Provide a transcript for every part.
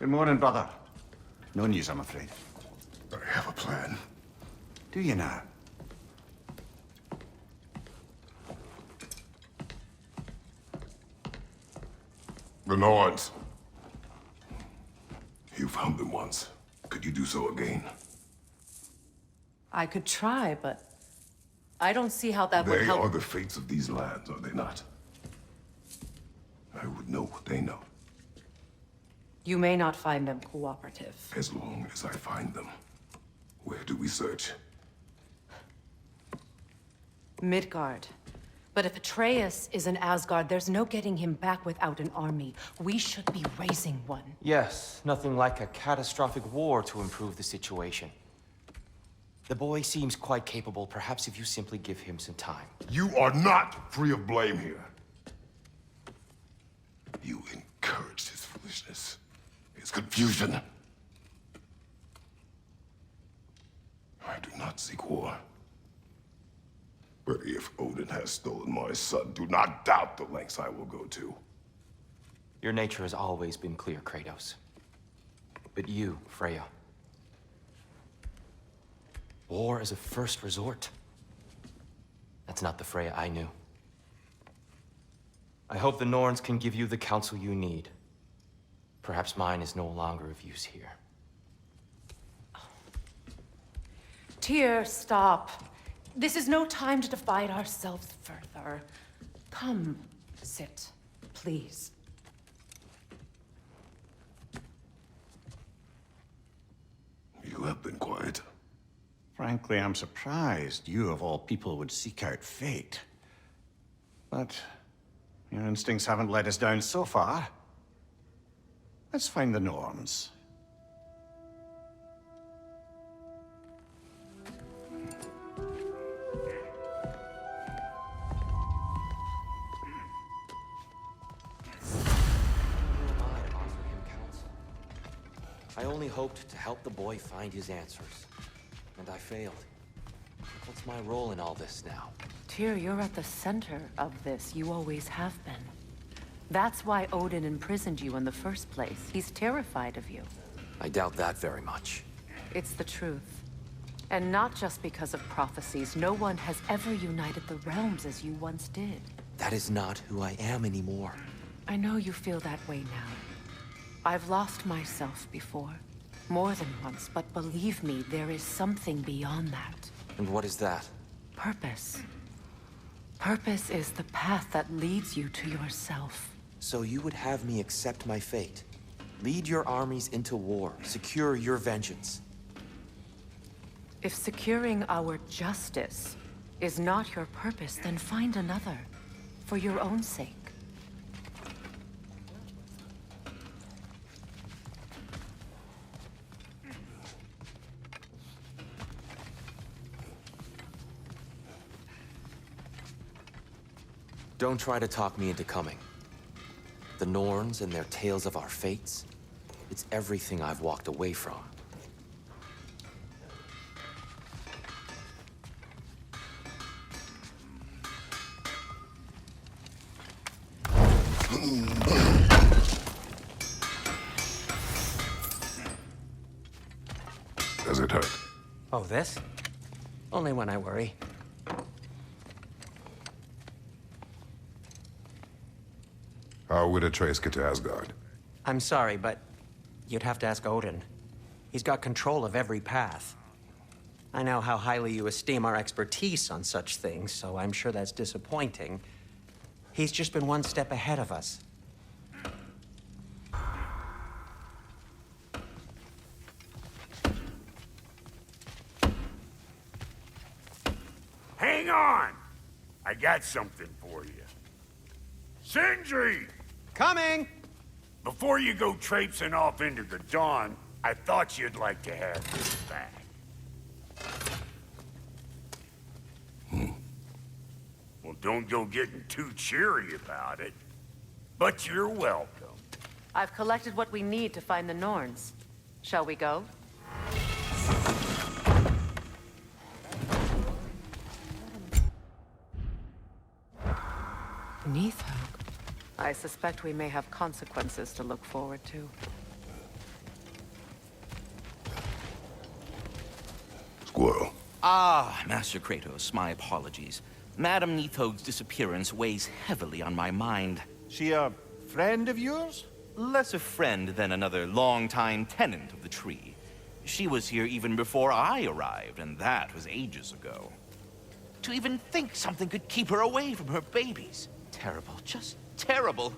Good morning, brother. No news, I'm afraid. I have a plan. Do you now? The Nords. You found them once. Could you do so again? I could try, but I don't see how that would They help. are the fates of these lands, are they not? I would know what they know, You may not find them cooperative. as long as I find them. Where do we search? Midgard. But if Atreus is in Asgard, there's no getting him back without an army. We should be raising one. Yes, nothing like a catastrophic war to improve the situation. The boy seems quite capable. Perhaps if you simply give him some time. You are not free of blame here. You encouraged his foolishness, his confusion. I do not seek war. But if Odin has stolen my son, do not doubt the lengths I will go to. Your nature has always been clear, Kratos. But you, Freya. War is a first resort. That's not the Freya I knew. I hope the Norns can give you the counsel you need. Perhaps mine is no longer of use here. Tyr, stop. This is no time to divide ourselves further. Come, sit, please. You have been quiet. Frankly, I'm surprised you, of all people, would seek out fate. But your instincts haven't let us down so far. Let's find the Norns. I only hoped to help the boy find his answers. And I failed. What's my role in all this now? Tyr, you're at the center of this. You always have been. That's why Odin imprisoned you in the first place. He's terrified of you. I doubt that very much. It's the truth. And not just because of prophecies. No one has ever united the realms as you once did. That is not who I am anymore. I know you feel that way now. I've lost myself before. More than once, but believe me, there is something beyond that. And what is that? Purpose. Purpose is the path that leads you to yourself. So you would have me accept my fate? Lead your armies into war, secure your vengeance. If securing our justice is not your purpose, then find another. For your own sake. Don't try to talk me into coming. The Norns and their tales of our fates, it's everything I've walked away from. Does it hurt? Oh, this? Only when I worry. How would Atreus get to Asgard? I'm sorry, but you'd have to ask Odin. He's got control of every path. I know how highly you esteem our expertise on such things, so I'm sure that's disappointing. He's just been one step ahead of us. Hang on! I got something for you. Sindri! Coming! Before you go traipsing off into the dawn, I thought you'd like to have this back. Well, don't go getting too cheery about it. But you're welcome. I've collected what we need to find the Norns. Shall we go? Neathhog. I suspect we may have consequences to look forward to. Ah, Master Kratos, my apologies. Madame Nithog's disappearance weighs heavily on my mind. She a friend of yours? Less a friend than another longtime tenant of the tree. She was here even before I arrived, and that was ages ago. To even think something could keep her away from her babies. Terrible, just terrible.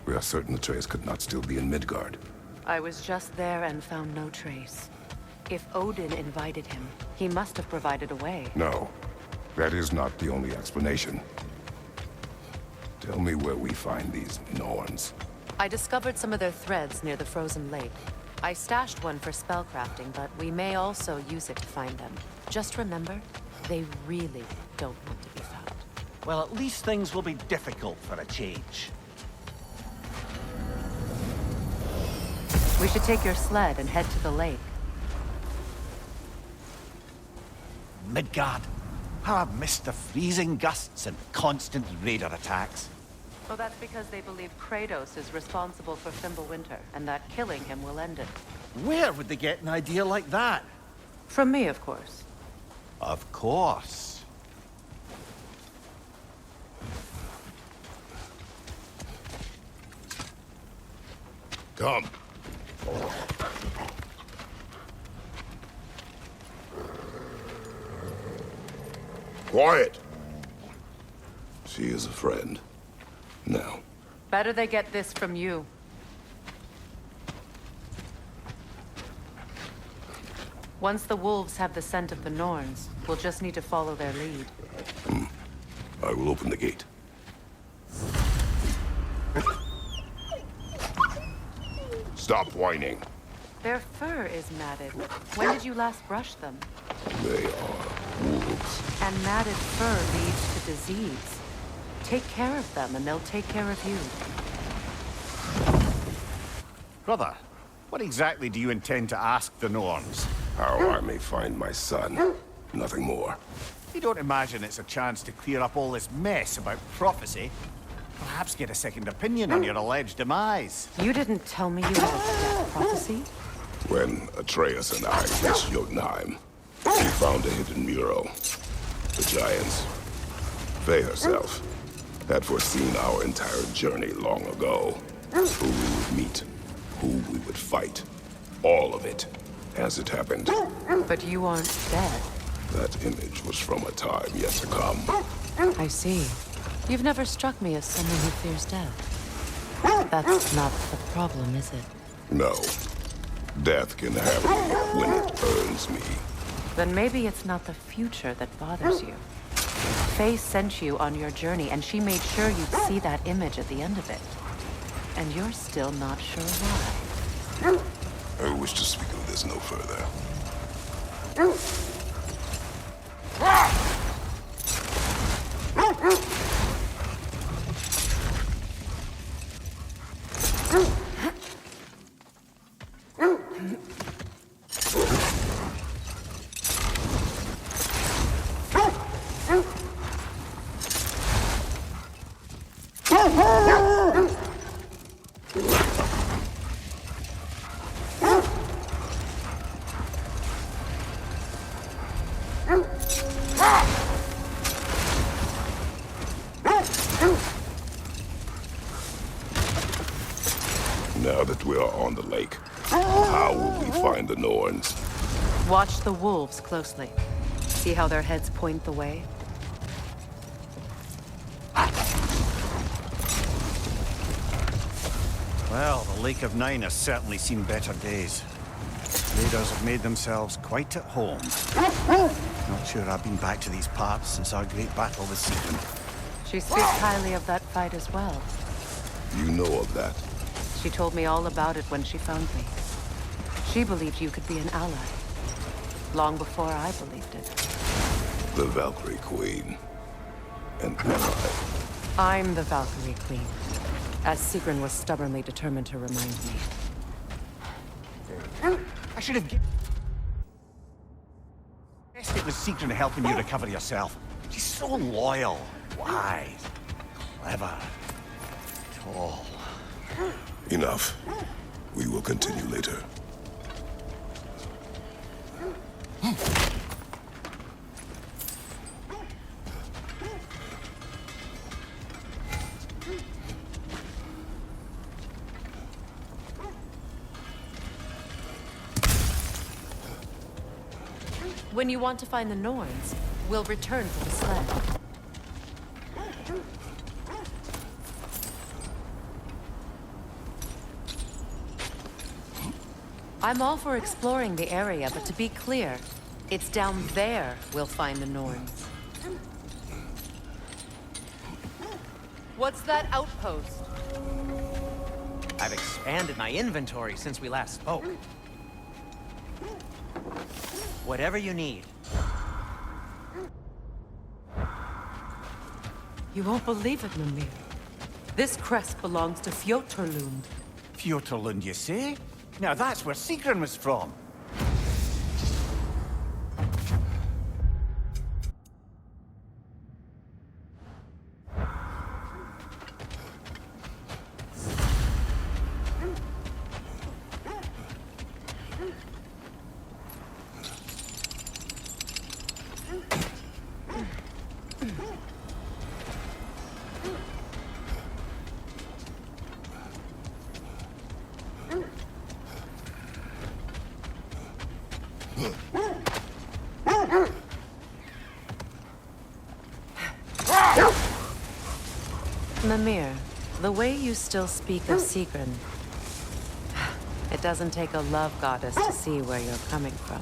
We are certain the trace could not still be in Midgard. I was just there and found no trace. If Odin invited him, he must have provided a way. No, that is not the only explanation. Tell me where we find these Norns. I discovered some of their threads near the frozen lake. I stashed one for spellcrafting, but we may also use it to find them. Just remember, they really don't want to be found. Well, at least things will be difficult for a change. We should take your sled and head to the lake. Midgard. How I've missed the freezing gusts and constant raider attacks. Oh, that's because they believe Kratos is responsible for Fimbulwinter, and that killing him will end it. Where would they get an idea like that? From me, of course. Of course. Come. Quiet! She is a friend. Now. Better they get this from you. Once the wolves have the scent of the Norns, we'll just need to follow their lead. I will open the gate. Stop whining. Their fur is matted. When did you last brush them? They are wolves. And matted fur leads to disease. Take care of them, and they'll take care of you. Brother, what exactly do you intend to ask the Norns? How I may find my son. Nothing more. You don't imagine it's a chance to clear up all this mess about prophecy? Perhaps get a second opinion on your alleged demise. You didn't tell me you had a death prophecy? When Atreus and I reached Jotunheim, we found a hidden mural. The Giants, Faye herself, had foreseen our entire journey long ago. Who we would meet, who we would fight. All of it, as it happened. But you aren't dead. That image was from a time yet to come. I see. You've never struck me as someone who fears death. That's not the problem, is it? No. Death can have me when it earns me. Then maybe it's not the future that bothers you. Faye sent you on your journey, and she made sure you'd see that image at the end of it. And you're still not sure why. I wish to speak of this no further. Now that we are on the lake, how will we find the Norns? Watch the wolves closely. See how their heads point the way? Well, the Lake of Nine has certainly seen better days. Raiders have made themselves quite at home. Not sure I've been back to these parts since our great battle this season. She speaks highly of that fight as well. You know of that. She told me all about it when she found me. She believed you could be an ally. Long before I believed it. The Valkyrie Queen. And am I? I'm the Valkyrie Queen. As Sigrun was stubbornly determined to remind me. I should have guessed it was Sigrun helping you recover yourself. She's so loyal, wise, clever, tall. Enough. We will continue later. When you want to find the Norns, we'll return to the sled. I'm all for exploring the area, but to be clear, it's down there we'll find the Norns. What's that outpost? I've expanded my inventory since we last spoke. Whatever you need. You won't believe it, Mimir. This crest belongs to Fjotorlund. Fjotorlund, you say? Now that's where Sigrun was from. Mimir, the way you still speak of Sigrun, it doesn't take a love goddess to see where you're coming from.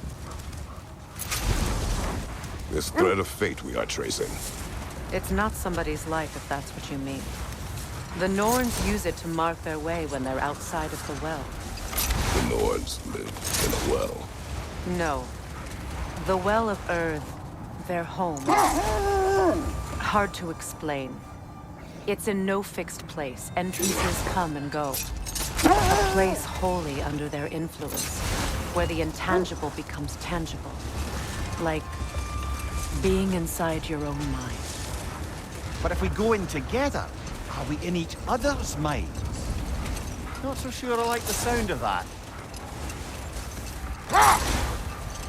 This thread of fate we are tracing. It's not somebody's life, if that's what you mean. The Norns use it to mark their way when they're outside of the well. The Nords live in a well. No. The Well of Earth, their home. Hard to explain. It's in no fixed place. Entrances come and go. A place wholly under their influence, where the intangible becomes tangible. Like being inside your own mind. But if we go in together, are we in each other's minds? Not so sure I like the sound of that.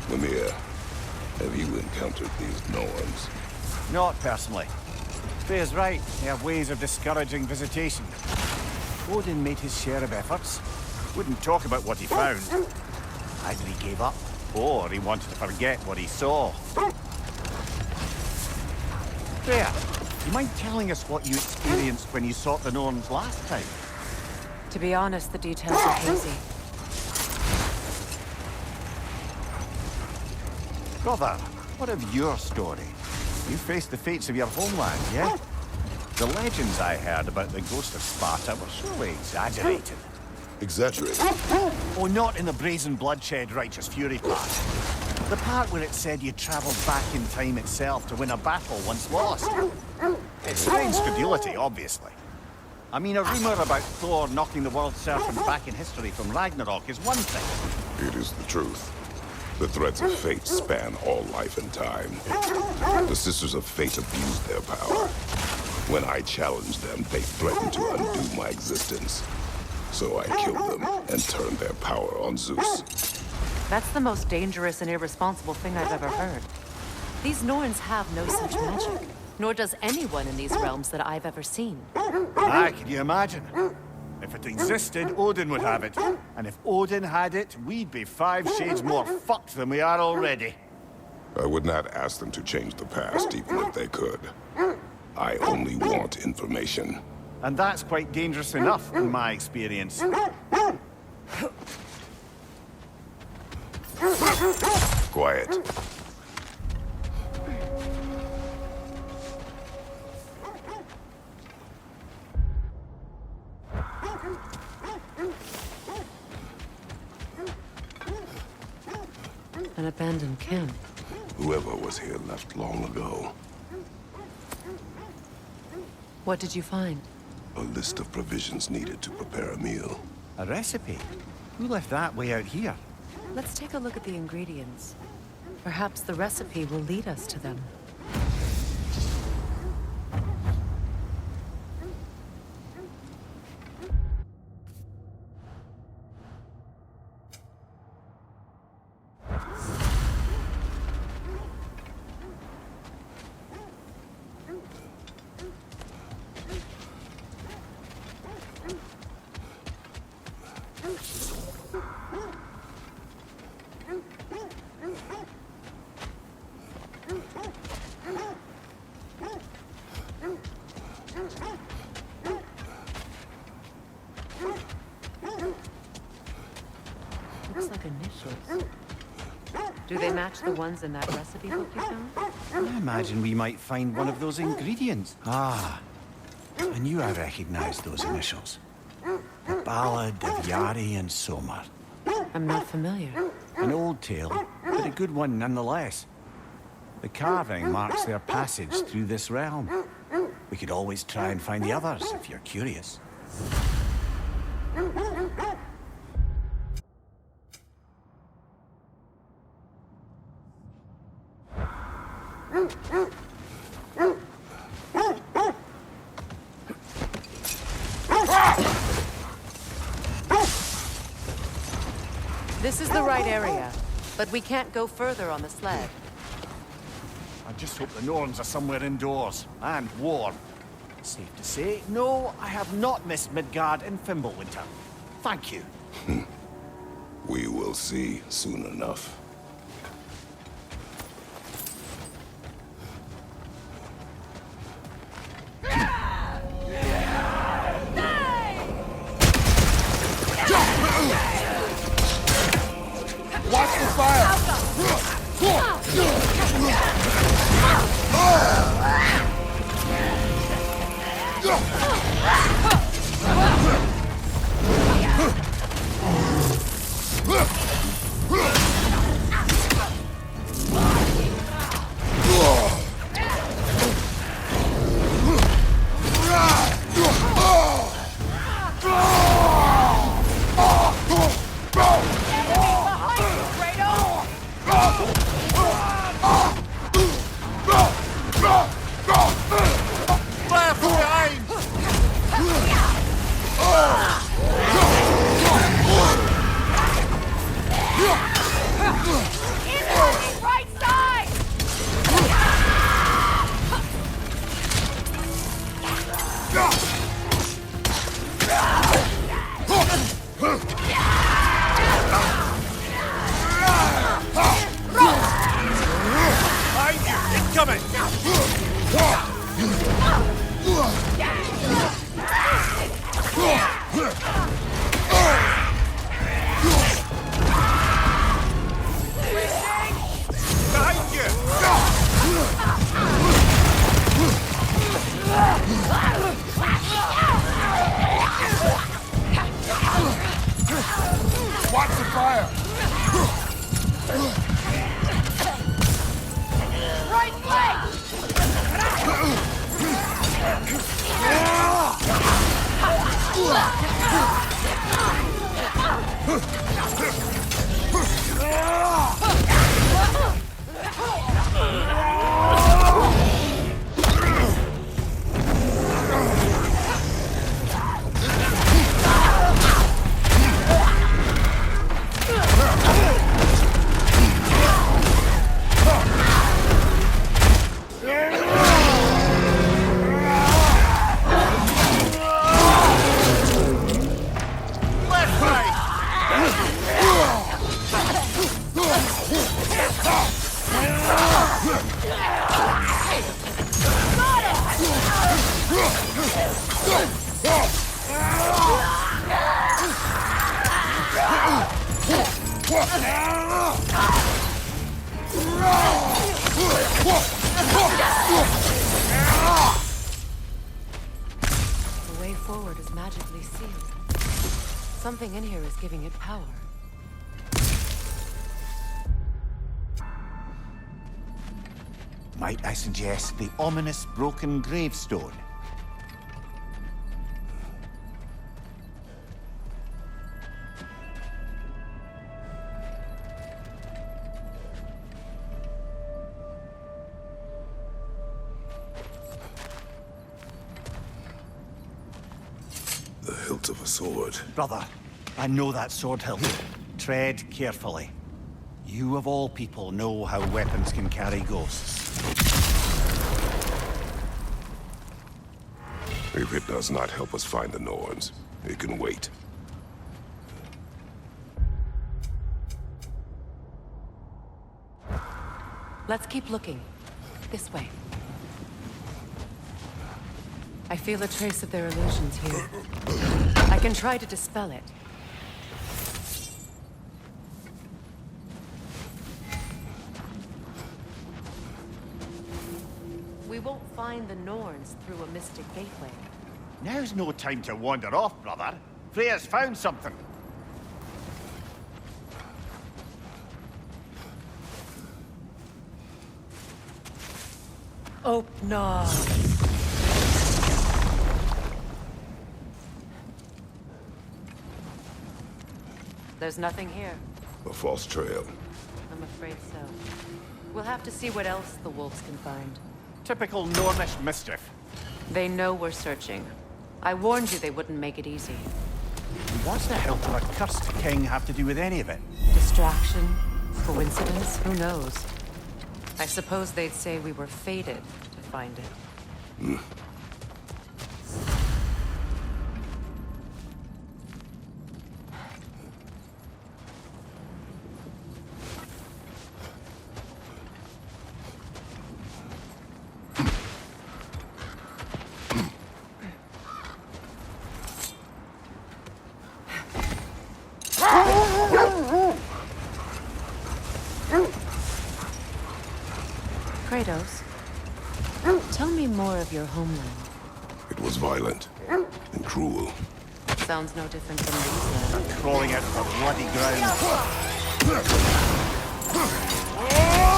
Mimir, have you encountered these Norns? Not personally. Faye's right. They have ways of discouraging visitation. Odin made his share of efforts. Wouldn't talk about what he found. Either he gave up, or he wanted to forget what he saw. Freya, you mind telling us what you experienced when you sought the Norns last time? To be honest, the details are hazy. Brother, what of your story? You faced the fates of your homeland, yeah? The legends I heard about the ghost of Sparta were surely exaggerated. Exaggerated? Oh, not in the brazen bloodshed righteous fury part. The part where it said you travelled back in time itself to win a battle once lost. It's strange credulity, obviously. I mean, a rumour about Thor knocking the world serpent back in history from Ragnarok is one thing. It is the truth. The threads of fate span all life and time. The Sisters of Fate abused their power. When I challenged them, they threatened to undo my existence. So I killed them and turned their power on Zeus. That's the most dangerous and irresponsible thing I've ever heard. These Norns have no such magic, nor does anyone in these realms that I've ever seen. Aye, can you imagine? If it existed, Odin would have it. And if Odin had it, we'd be 5 shades more fucked than we are already. I would not ask them to change the past, even if they could. I only want information. And that's quite dangerous enough, in my experience. Quiet. An abandoned camp. Whoever was here left long ago. What did you find? A list of provisions needed to prepare a meal. A recipe? Who left that way out here? Let's take a look at the ingredients. Perhaps the recipe will lead us to them. Looks like initials. Do they match the ones in that recipe book you found? I imagine we might find one of those ingredients. Ah, I knew I recognized those initials. The Ballad of Yari and Somar. I'm not familiar. An old tale, but a good one nonetheless. The carving marks their passage through this realm. We could always try and find the others if you're curious. This is the right area, but we can't go further on the sled. I just hope the Norns are somewhere indoors and warm. Safe to say, no, I have not missed Midgard in Fimbulwinter. Thank you. We will see soon enough. Watch the fire! Watch the fire! Right flank! The way forward is magically sealed. Something in here is giving it power. Might I suggest the ominous broken gravestone? hilt of a sword. Brother, I know that sword hilt. Tread carefully. You of all people know how weapons can carry ghosts. If it does not help us find the Norns, it can wait. Let's keep looking. This way. I feel a trace of their illusions here. I can try to dispel it. We won't find the Norns through a mystic gateway. Now's no time to wander off, brother. Freya's found something. Oh, no. There's nothing here. A false trail. I'm afraid so. We'll have to see what else the wolves can find. Typical Nornish mischief. They know we're searching. I warned you they wouldn't make it easy. What's the hilt of a cursed king have to do with any of it? Distraction? Coincidence? Who knows? I suppose they'd say we were fated to find it. Kratos, tell me more of your homeland. It was violent and cruel. Sounds no different from these lands. Crawling out of the bloody ground. Oh!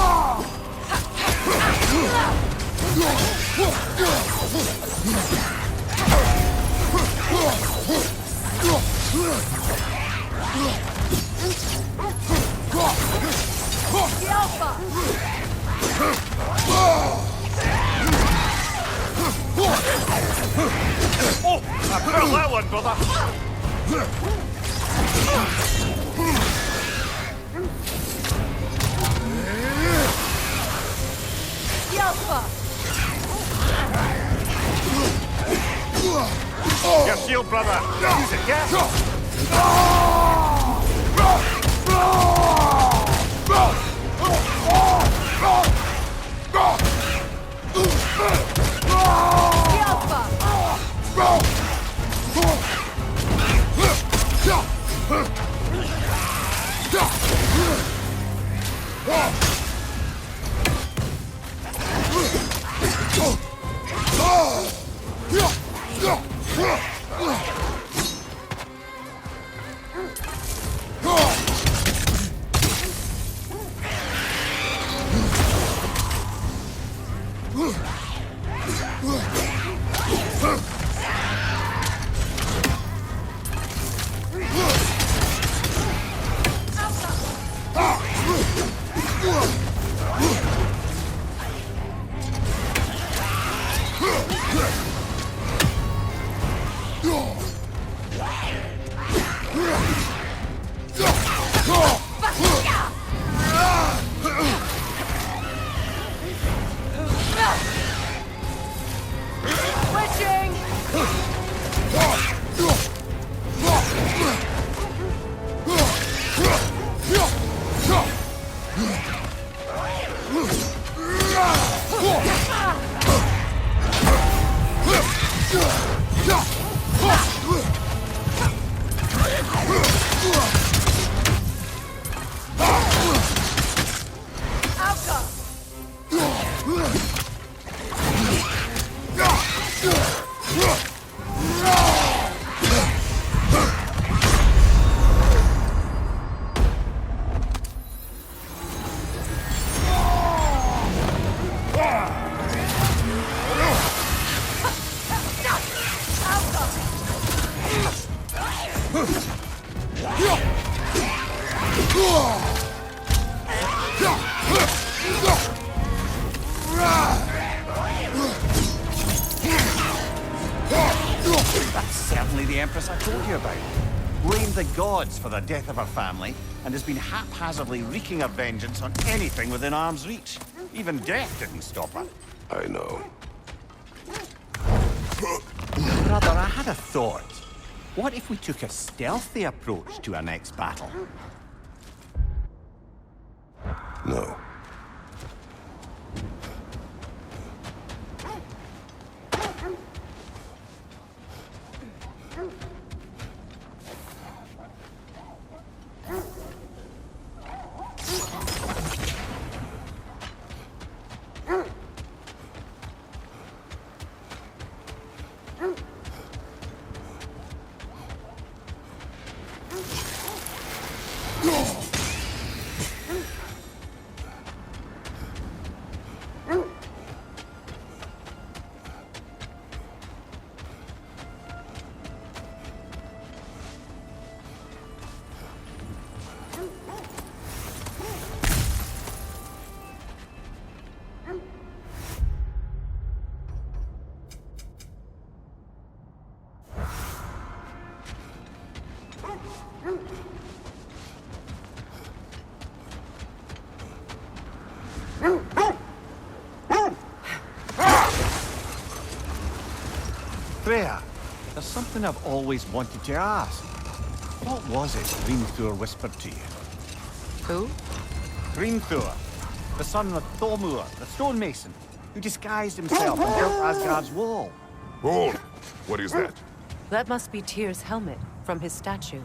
I felt that one, brother! Your shield, brother! Use it, yeah? certainly the Empress I told you about. Blamed the gods for the death of her family, and has been haphazardly wreaking her vengeance on anything within arm's reach. Even death didn't stop her. I know. Brother, I had a thought. What if we took a stealthy approach to our next battle? No. Freya, there's something I've always wanted to ask. What was it Hrimthur whispered to you? Who? Hrimthur, the son of Thormur, the stonemason, who disguised himself and built Asgard's wall. Hold! What is that? That must be Tyr's helmet from his statue.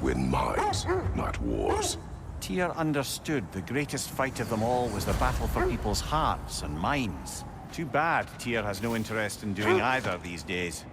Win mines, not wars. Tyr understood the greatest fight of them all was the battle for people's hearts and minds. Too bad Tyr has no interest in doing either these days.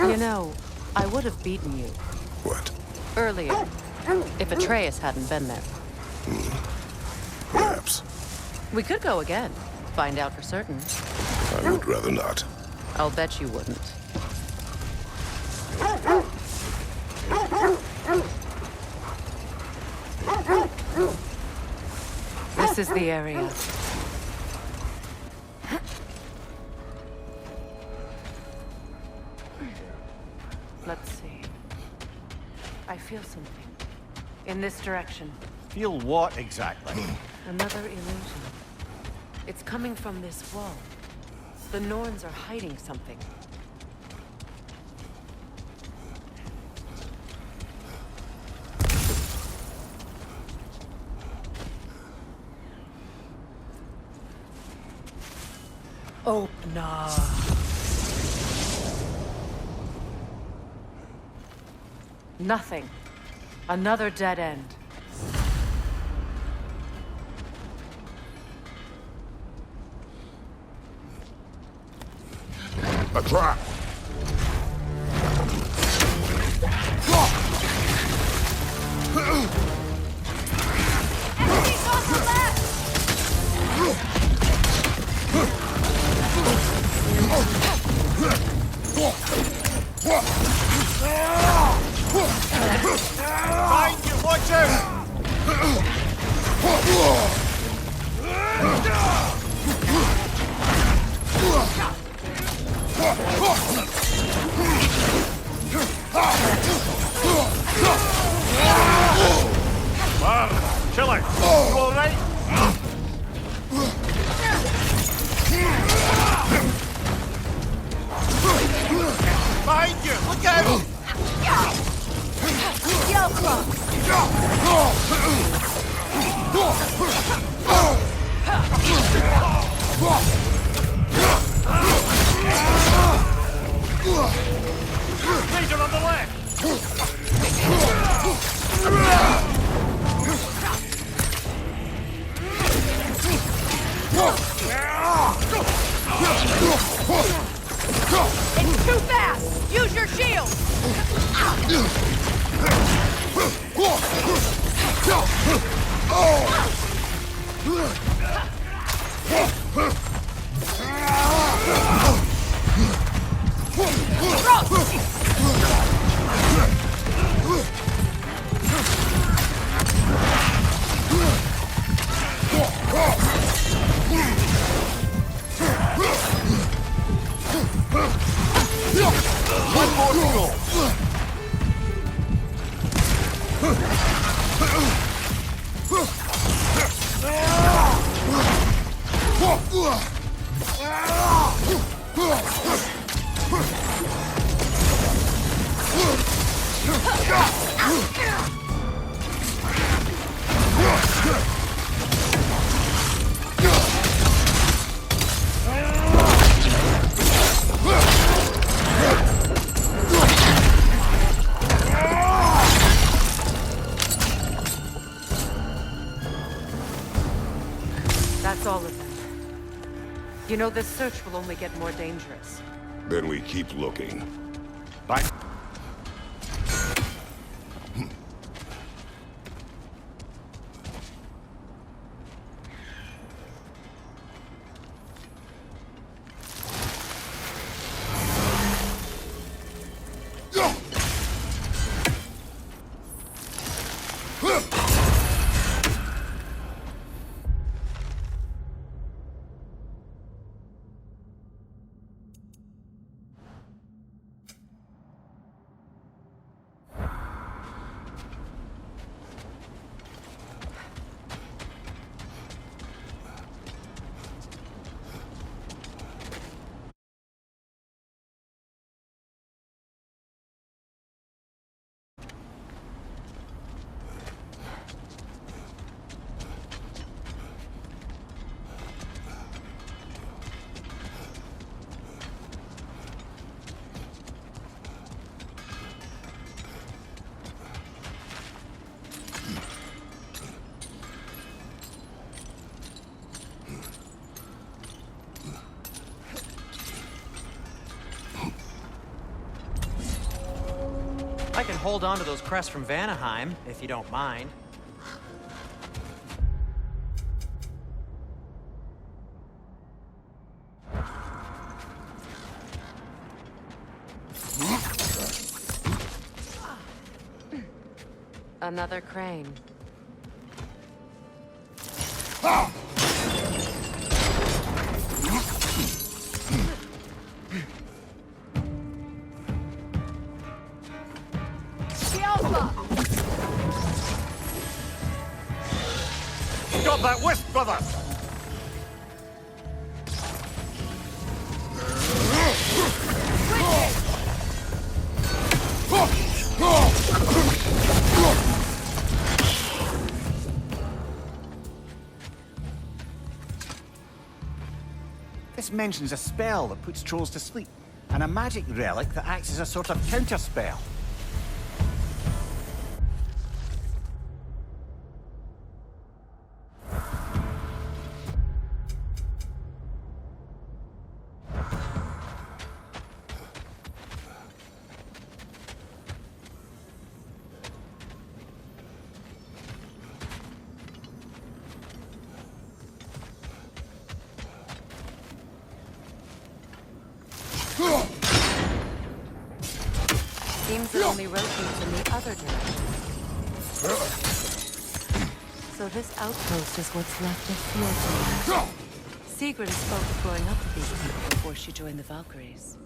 You know, I would have beaten you What? earlier if Atreus hadn't been there. Perhaps. We could go again, find out for certain. I would rather not. I'll bet you wouldn't. This is the area. Let's see. I feel something. In this direction. Feel what exactly? Another illusion. It's coming from this wall. The Norns are hiding something. Open up. Nothing. Another dead end. A trap! Enemies on the left! Find you, watch out! Chill out. You all right? Behind you! Look out! Yell Club! Ranger on the left! Too fast! Use your shield! One more to go. That's all of them. You know, this search will only get more dangerous. Then we keep looking. Bye. I can hold on to those crests from Vanaheim, if you don't mind. Another crane. Got that wisp, brother! This mentions a spell that puts trolls to sleep, and a magic relic that acts as a sort of counter-spell. Seems it only rotates in the other direction. So this outpost is what's left of Fjordland. Sigrid spoke of going up with these people before she joined the Valkyries.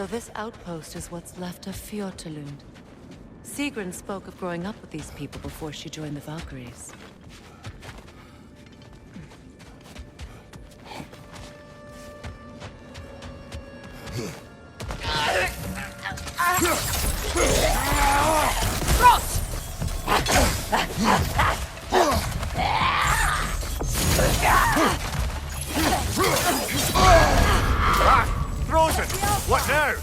So this outpost is what's left of Fjortulund. Sigrun spoke of growing up with these people before she joined the Valkyries. Frozen! What now?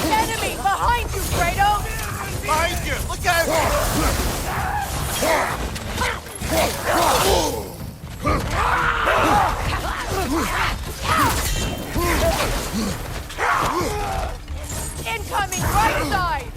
Enemy behind you, Kratos! Behind you! Look out! Incoming right side!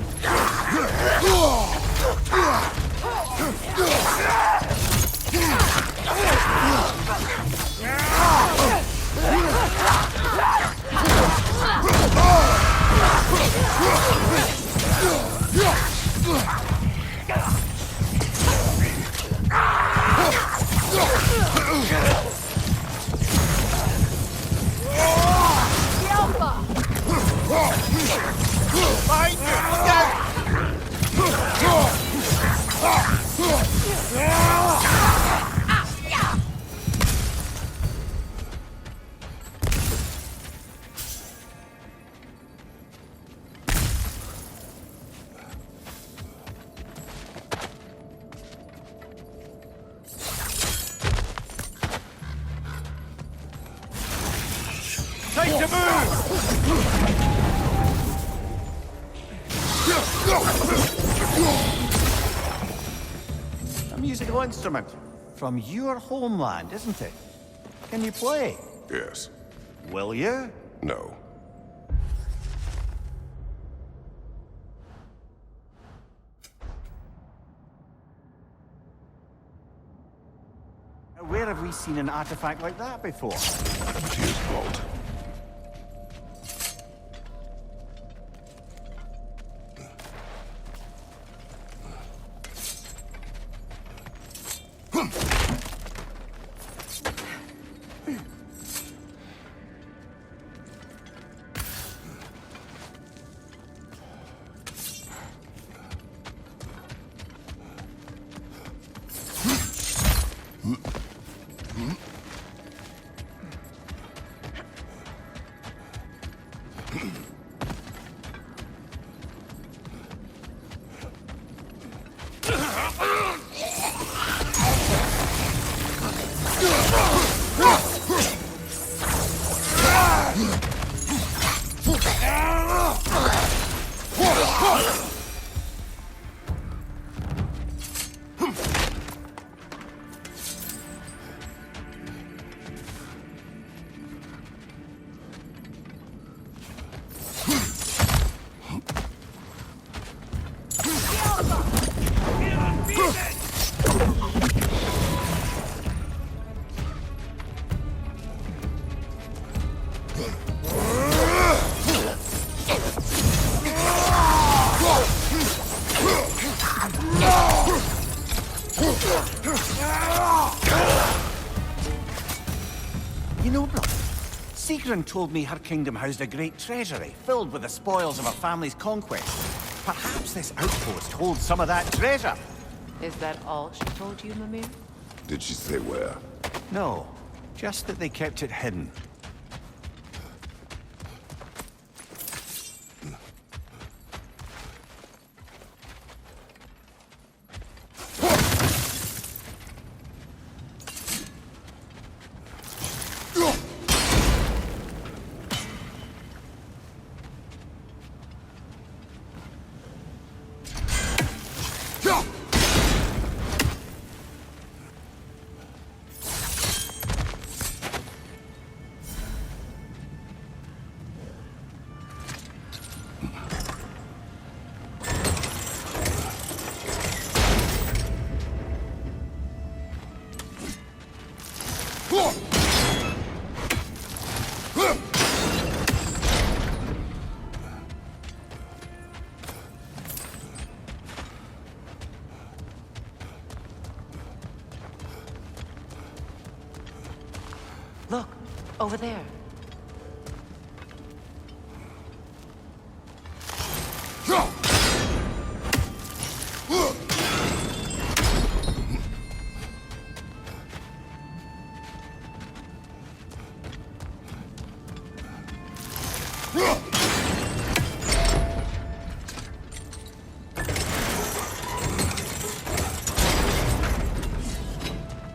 The Alpha! Behind you! Look out! Time to move! A musical instrument from your homeland, isn't it? Can you play? Yes. Will you? No. Where have we seen an artifact like that before? Tyr's vault. You know, brother, Sigrun told me her kingdom housed a great treasury filled with the spoils of her family's conquest. Perhaps this outpost holds some of that treasure. Is that all she told you, Mimir? Did she say where? No, just that they kept it hidden. Look, over there.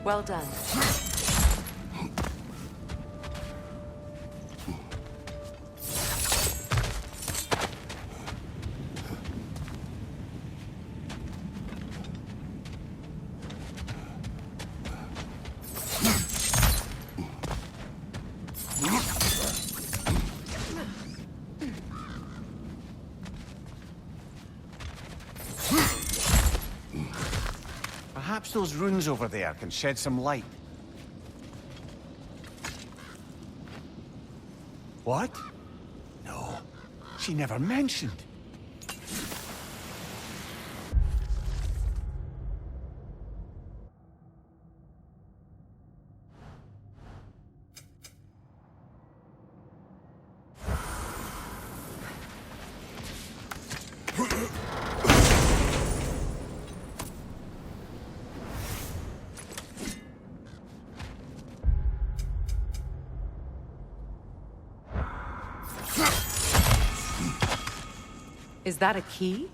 Well done. Perhaps those runes over there can shed some light. What? No, she never mentioned. Is that a key?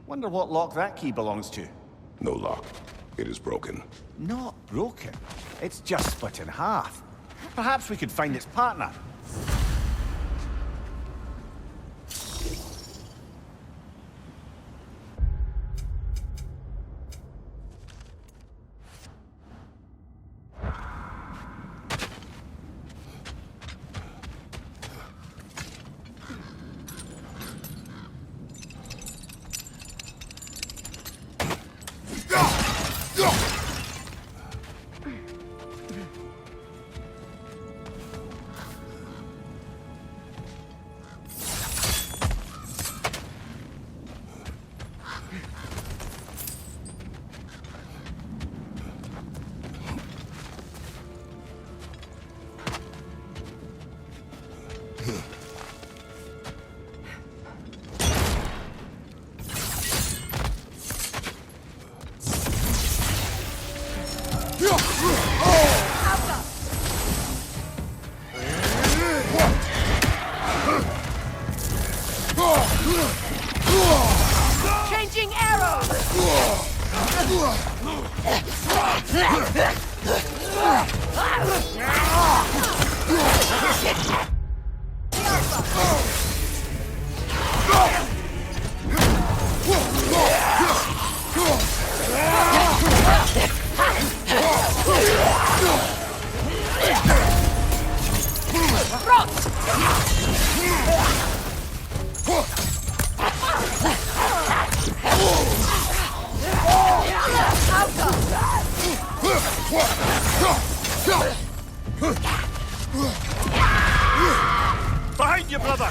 Wonder what lock that key belongs to. No lock. It is broken. Not broken. It's just split in half. Perhaps we could find its partner. Changing arrows! Behind you, brother!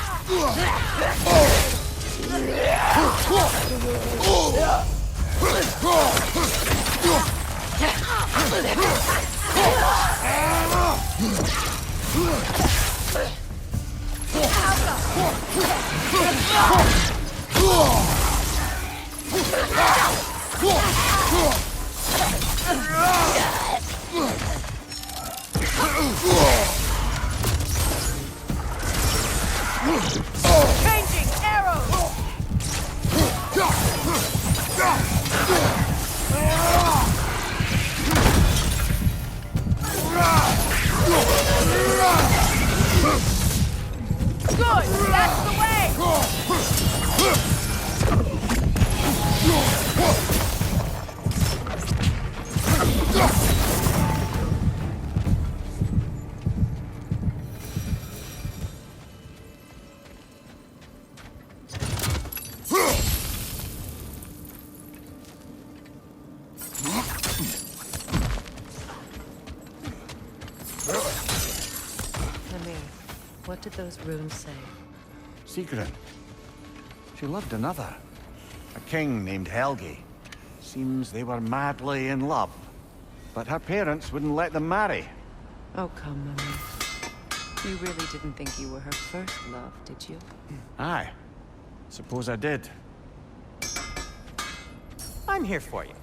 Changing arrows! Good! That's the way! Mimir, what did those runes say? Sigrun. She loved another. A king named Helgi. Seems they were madly in love. But her parents wouldn't let them marry. Oh, come, Mimir. You really didn't think you were her first love, did you? Aye. Suppose I did. I'm here for you.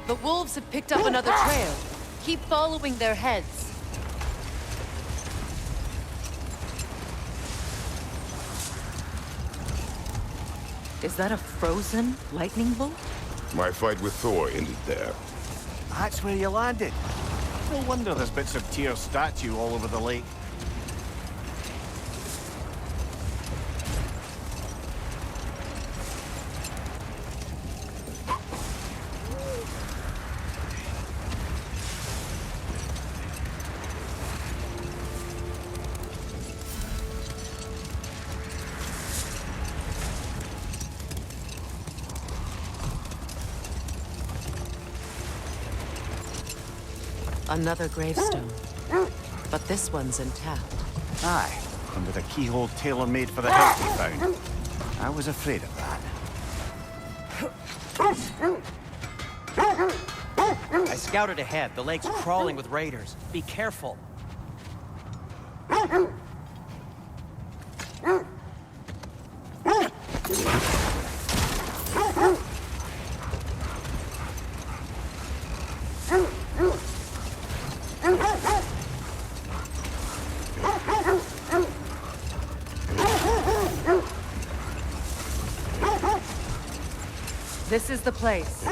The wolves have picked up another trail. Keep following their heads. Is that a frozen lightning bolt? My fight with Thor ended there. That's where you landed. No wonder there's bits of Tyr's statue all over the lake. Another gravestone. But this one's intact. Aye, and with a keyhole tailor-made for the help we found. I was afraid of that. I scouted ahead. The lake's crawling with raiders. Be careful. This is the place.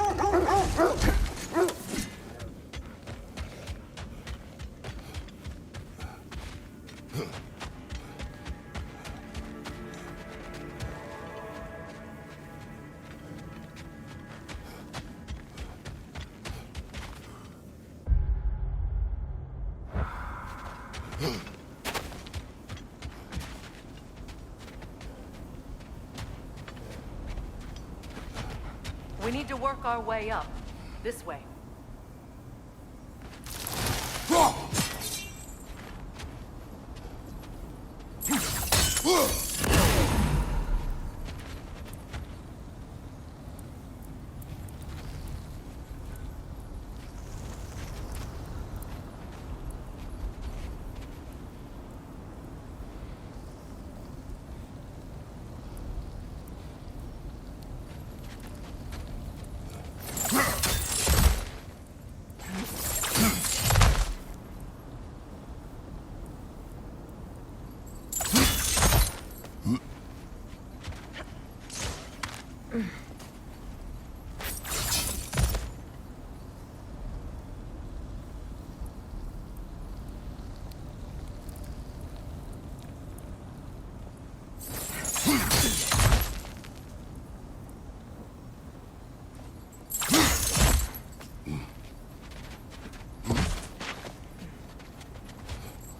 We need to work our way up. This way.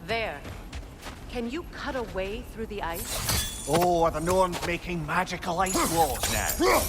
There. Can you cut a way through the ice? Oh, are the Norns making magical ice walls now? No.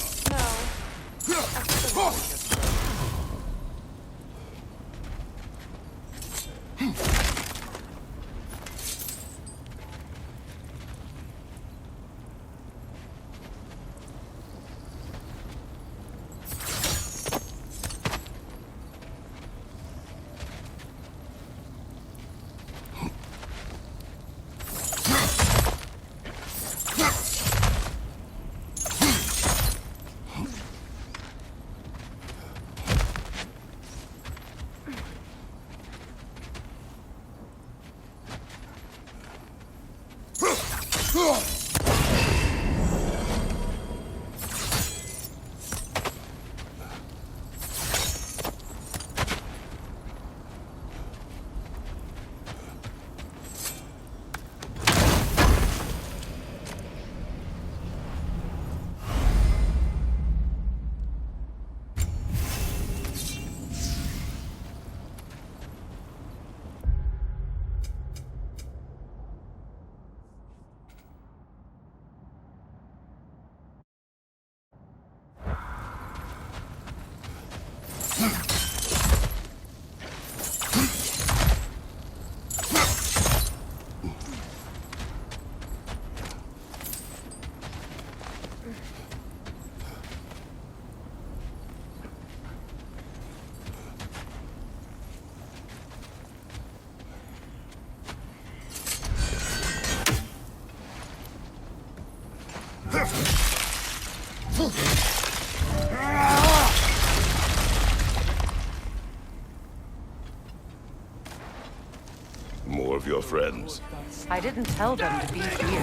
friends. I didn't tell them to be here.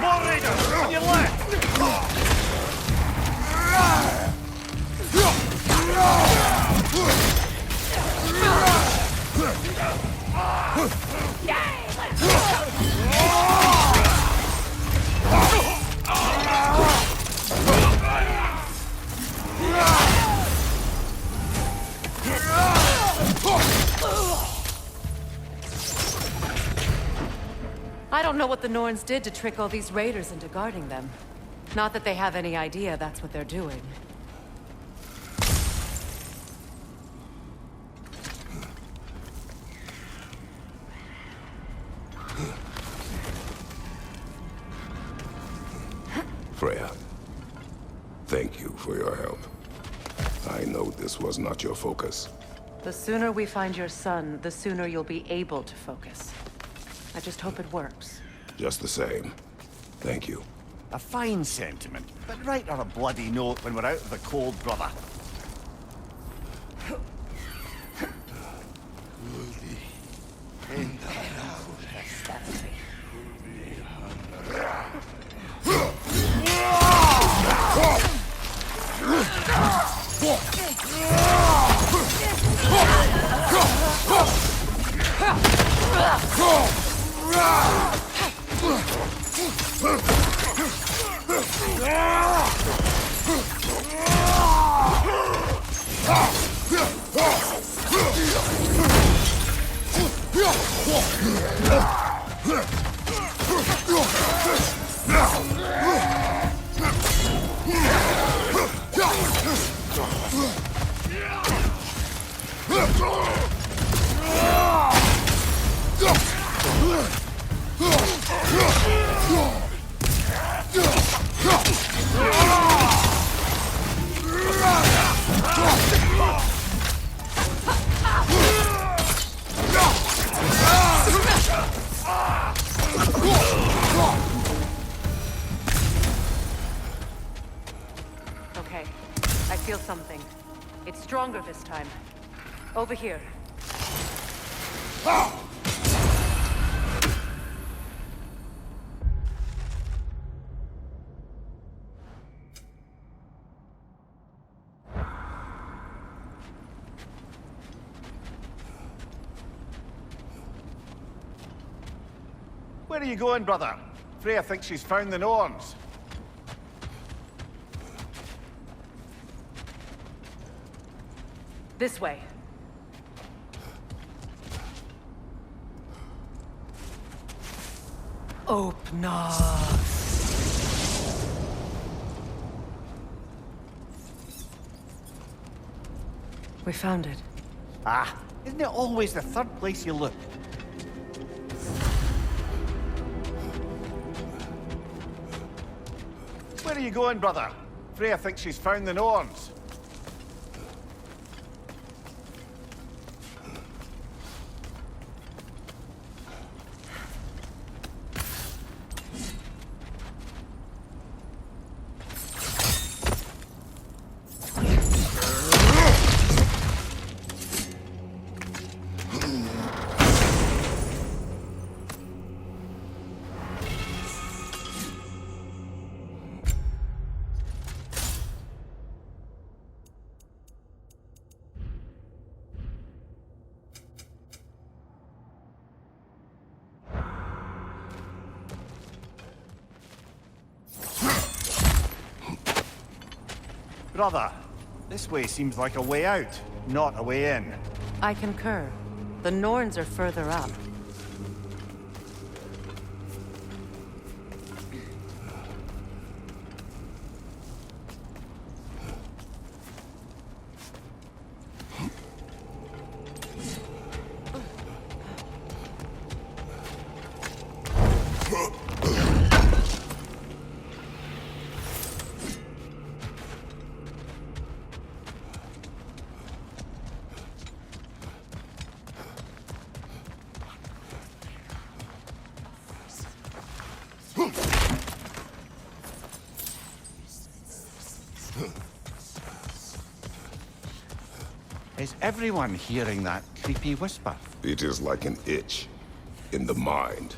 More raiders! On your left! I don't know what the Norns did to trick all these raiders into guarding them. Not that they have any idea that's what they're doing. Freya, thank you for your help. I know this was not your focus. The sooner we find your son, the sooner you'll be able to focus. I just hope it works. Just the same. Thank you. A fine sentiment, but write her a bloody note when we're out of the cold, brother. Okay, I feel something. It's stronger this time. Over here. Where are you going, brother? Freya thinks she's found the Norns. This way. Open up. We found it. Ah, isn't it always the third place you look? Where are you going, brother? Freya thinks she's found the Norns. Brother, this way seems like a way out, not a way in. I concur. The Norns are further up. Is everyone hearing that creepy whisper? It is like an itch in the mind.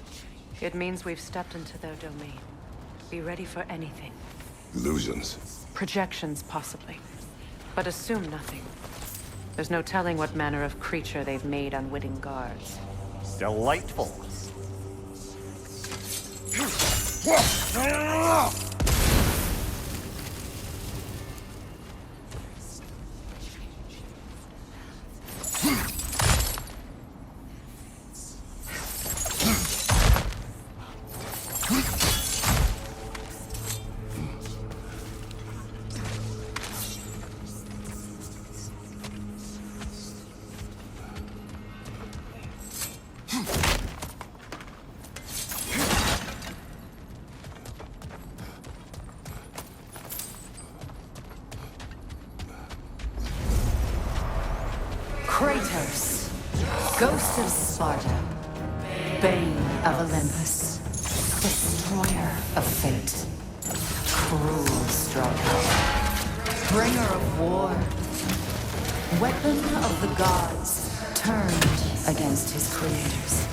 It means we've stepped into their domain. Be ready for anything. Illusions. Projections, possibly. But assume nothing. There's no telling what manner of creature they've made unwitting guards. Delightful. Kratos, Ghost of Sparta, Bane of Olympus, Destroyer of Fate, Cruel Striker, Bringer of War, Weapon of the Gods, turned against his creators.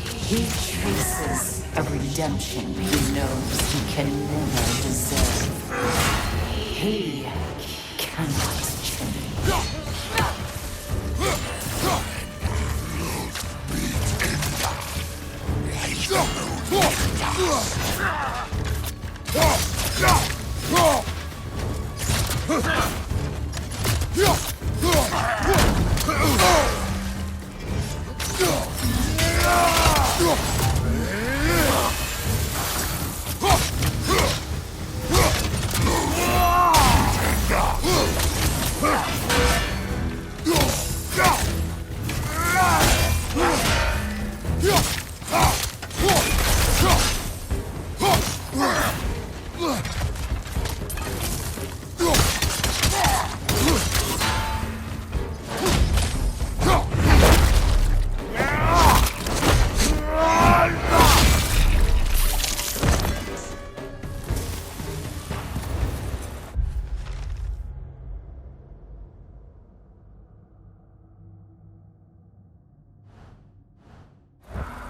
He chases a redemption he knows he can never deserve. He cannot change.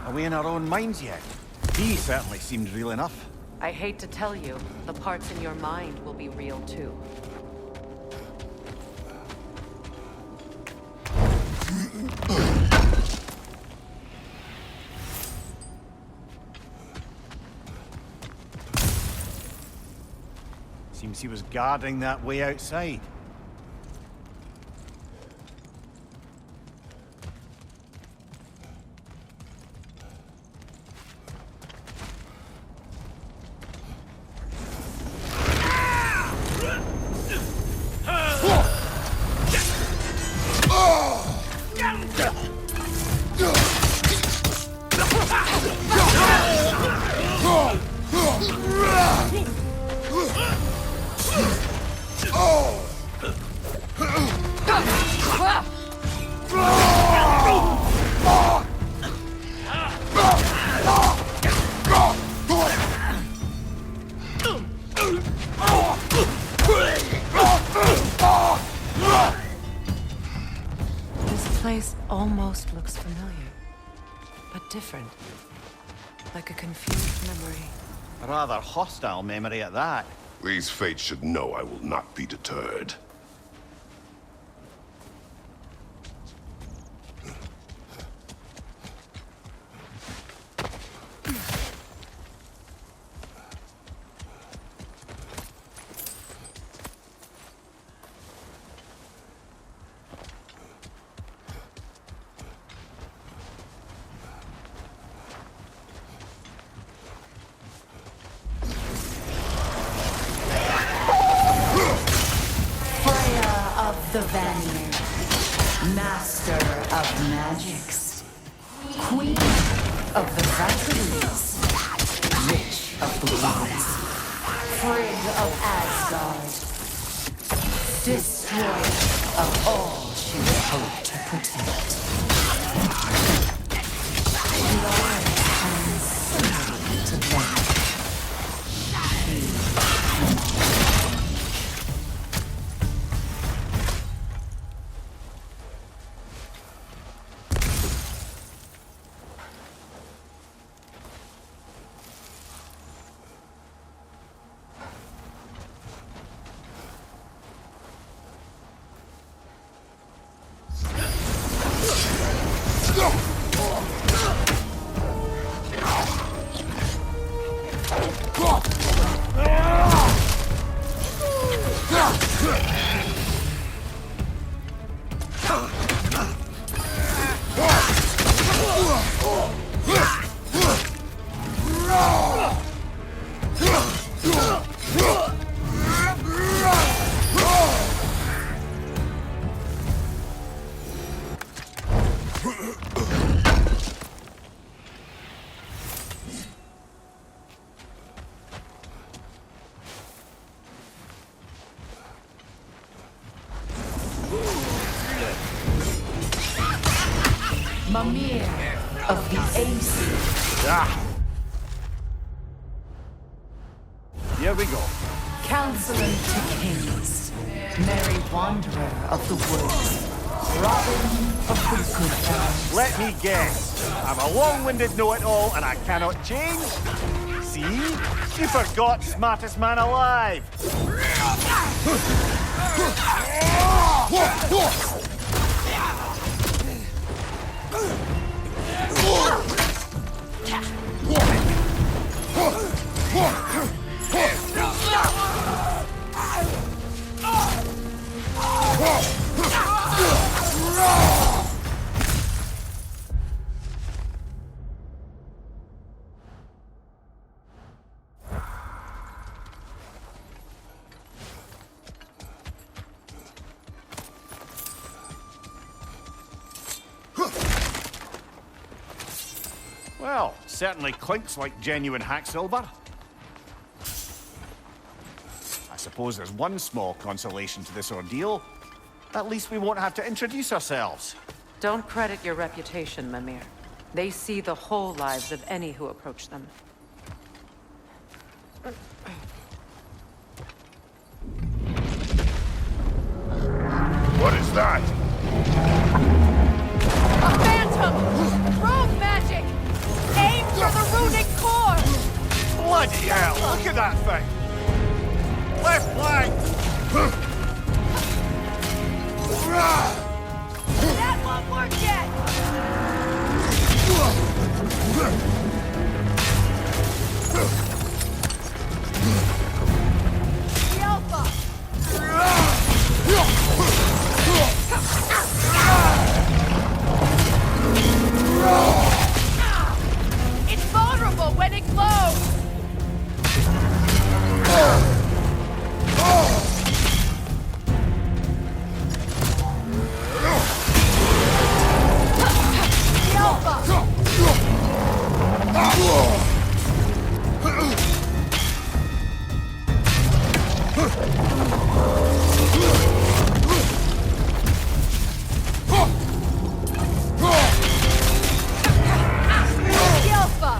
Are we in our own minds yet? He certainly seemed real enough. I hate to tell you, the parts in your mind will be real too. Seems he was guarding that way outside. This place almost looks familiar, but different. Like a confused memory. A rather hostile memory at that. These fates should know I will not be deterred. The Vanir, Master of Magics, Queen of the Valkyries, Witch of the Gods, Frigg of Asgard, Destroyer of all she would hope to protect. Loyal and similar to them. Mimir of the Aesir. Ah! Here we go. Counselor to kings. Merry wanderer of the woods. Robin of the good times. Let me guess. I'm a long-winded know-it-all and I cannot change? See? You forgot smartest man alive. Well, certainly clinks like genuine hack silver. I suppose there's one small consolation to this ordeal. At least we won't have to introduce ourselves. Don't credit your reputation, Mimir. They see the whole lives of any who approach them. What is that? A phantom! Rogue magic! Aim for the runic core! Bloody hell, look at that thing! Left flank! That won't work yet! The Alpha! It's vulnerable when it glows! The Alpha! The Alpha!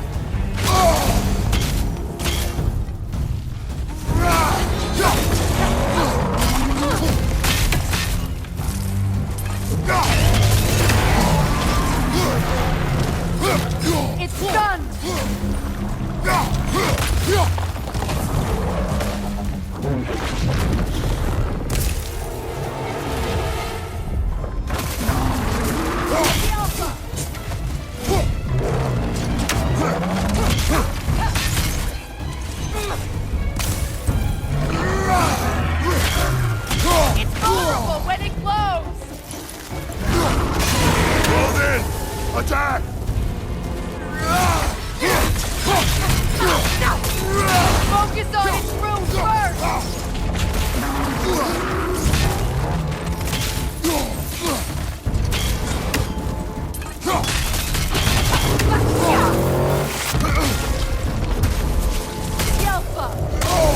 It's done! The Alpha! It's vulnerable when it glows! Close in! Attack! Focus on its room first! The Alpha!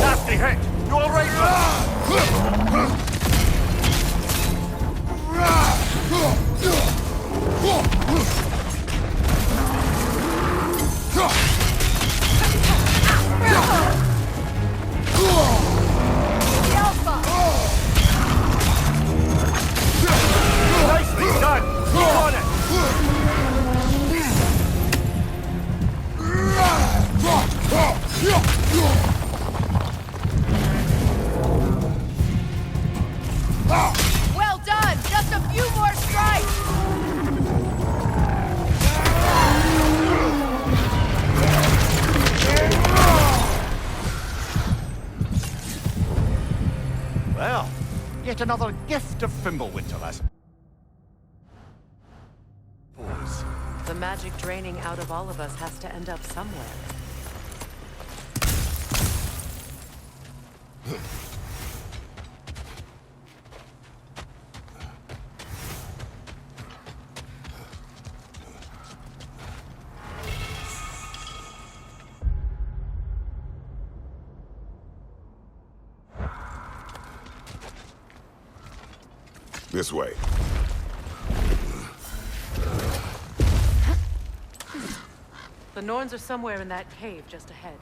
Nasty hit! You alright, bud? The Alpha! Nicely done! Keep on it! Well done! Just a few more strikes! Well, yet another gift of Fimbulwinter, I suppose. The magic draining out of all of us has to end up somewhere. This way. The Norns are somewhere in that cave just ahead.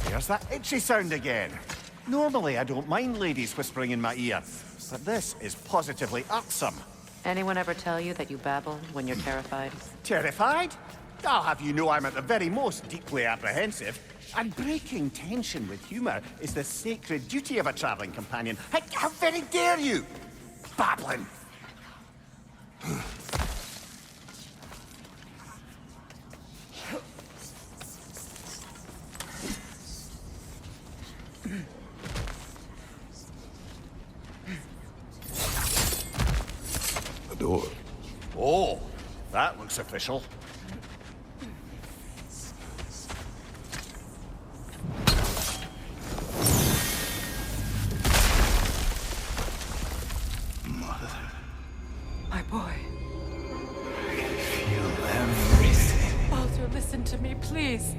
There's that itchy sound again. Normally, I don't mind ladies whispering in my ear, but this is positively irksome. Anyone ever tell you that you babble when you're terrified? Terrified? I'll have you know I'm at the very most deeply apprehensive. And breaking tension with humor is the sacred duty of a traveling companion. How very dare you? Babbling! The door. Oh, that looks official. My boy. Feel everything. Baldur, listen to me, please.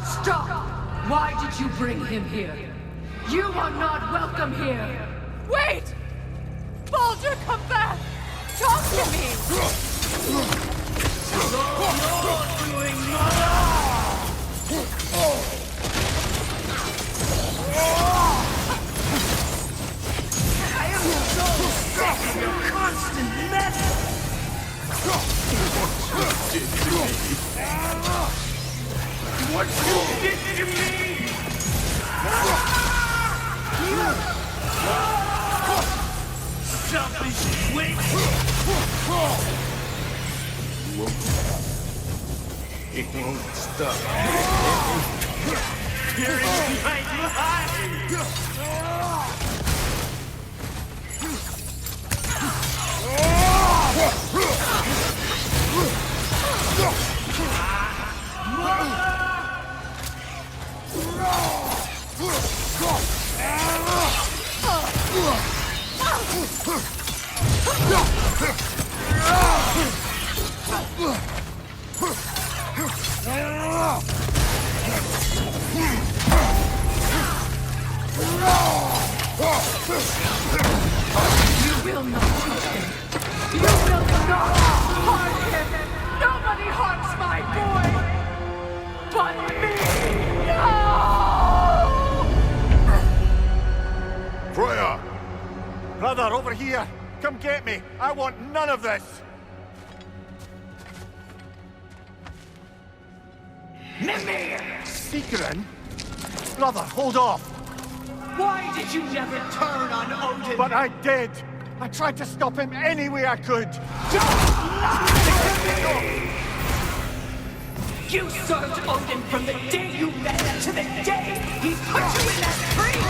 Stop! Why did you bring him here? You are not welcome here! Wait! Baldur, come back! Talk to me! I am so sick of your constant mess! What you did to me! Selfish witch! It won't stop. You're in my You will not touch him! You will not harm him! Nobody harms my boy! But me! No! Freya! Brother, over here! Come get me! I want none of this! Mimir! Secret? Brother, hold off! Why did you never turn on Odin? But I did! I tried to stop him any way I could! You served Odin from the day you met to the day he put you in that tree!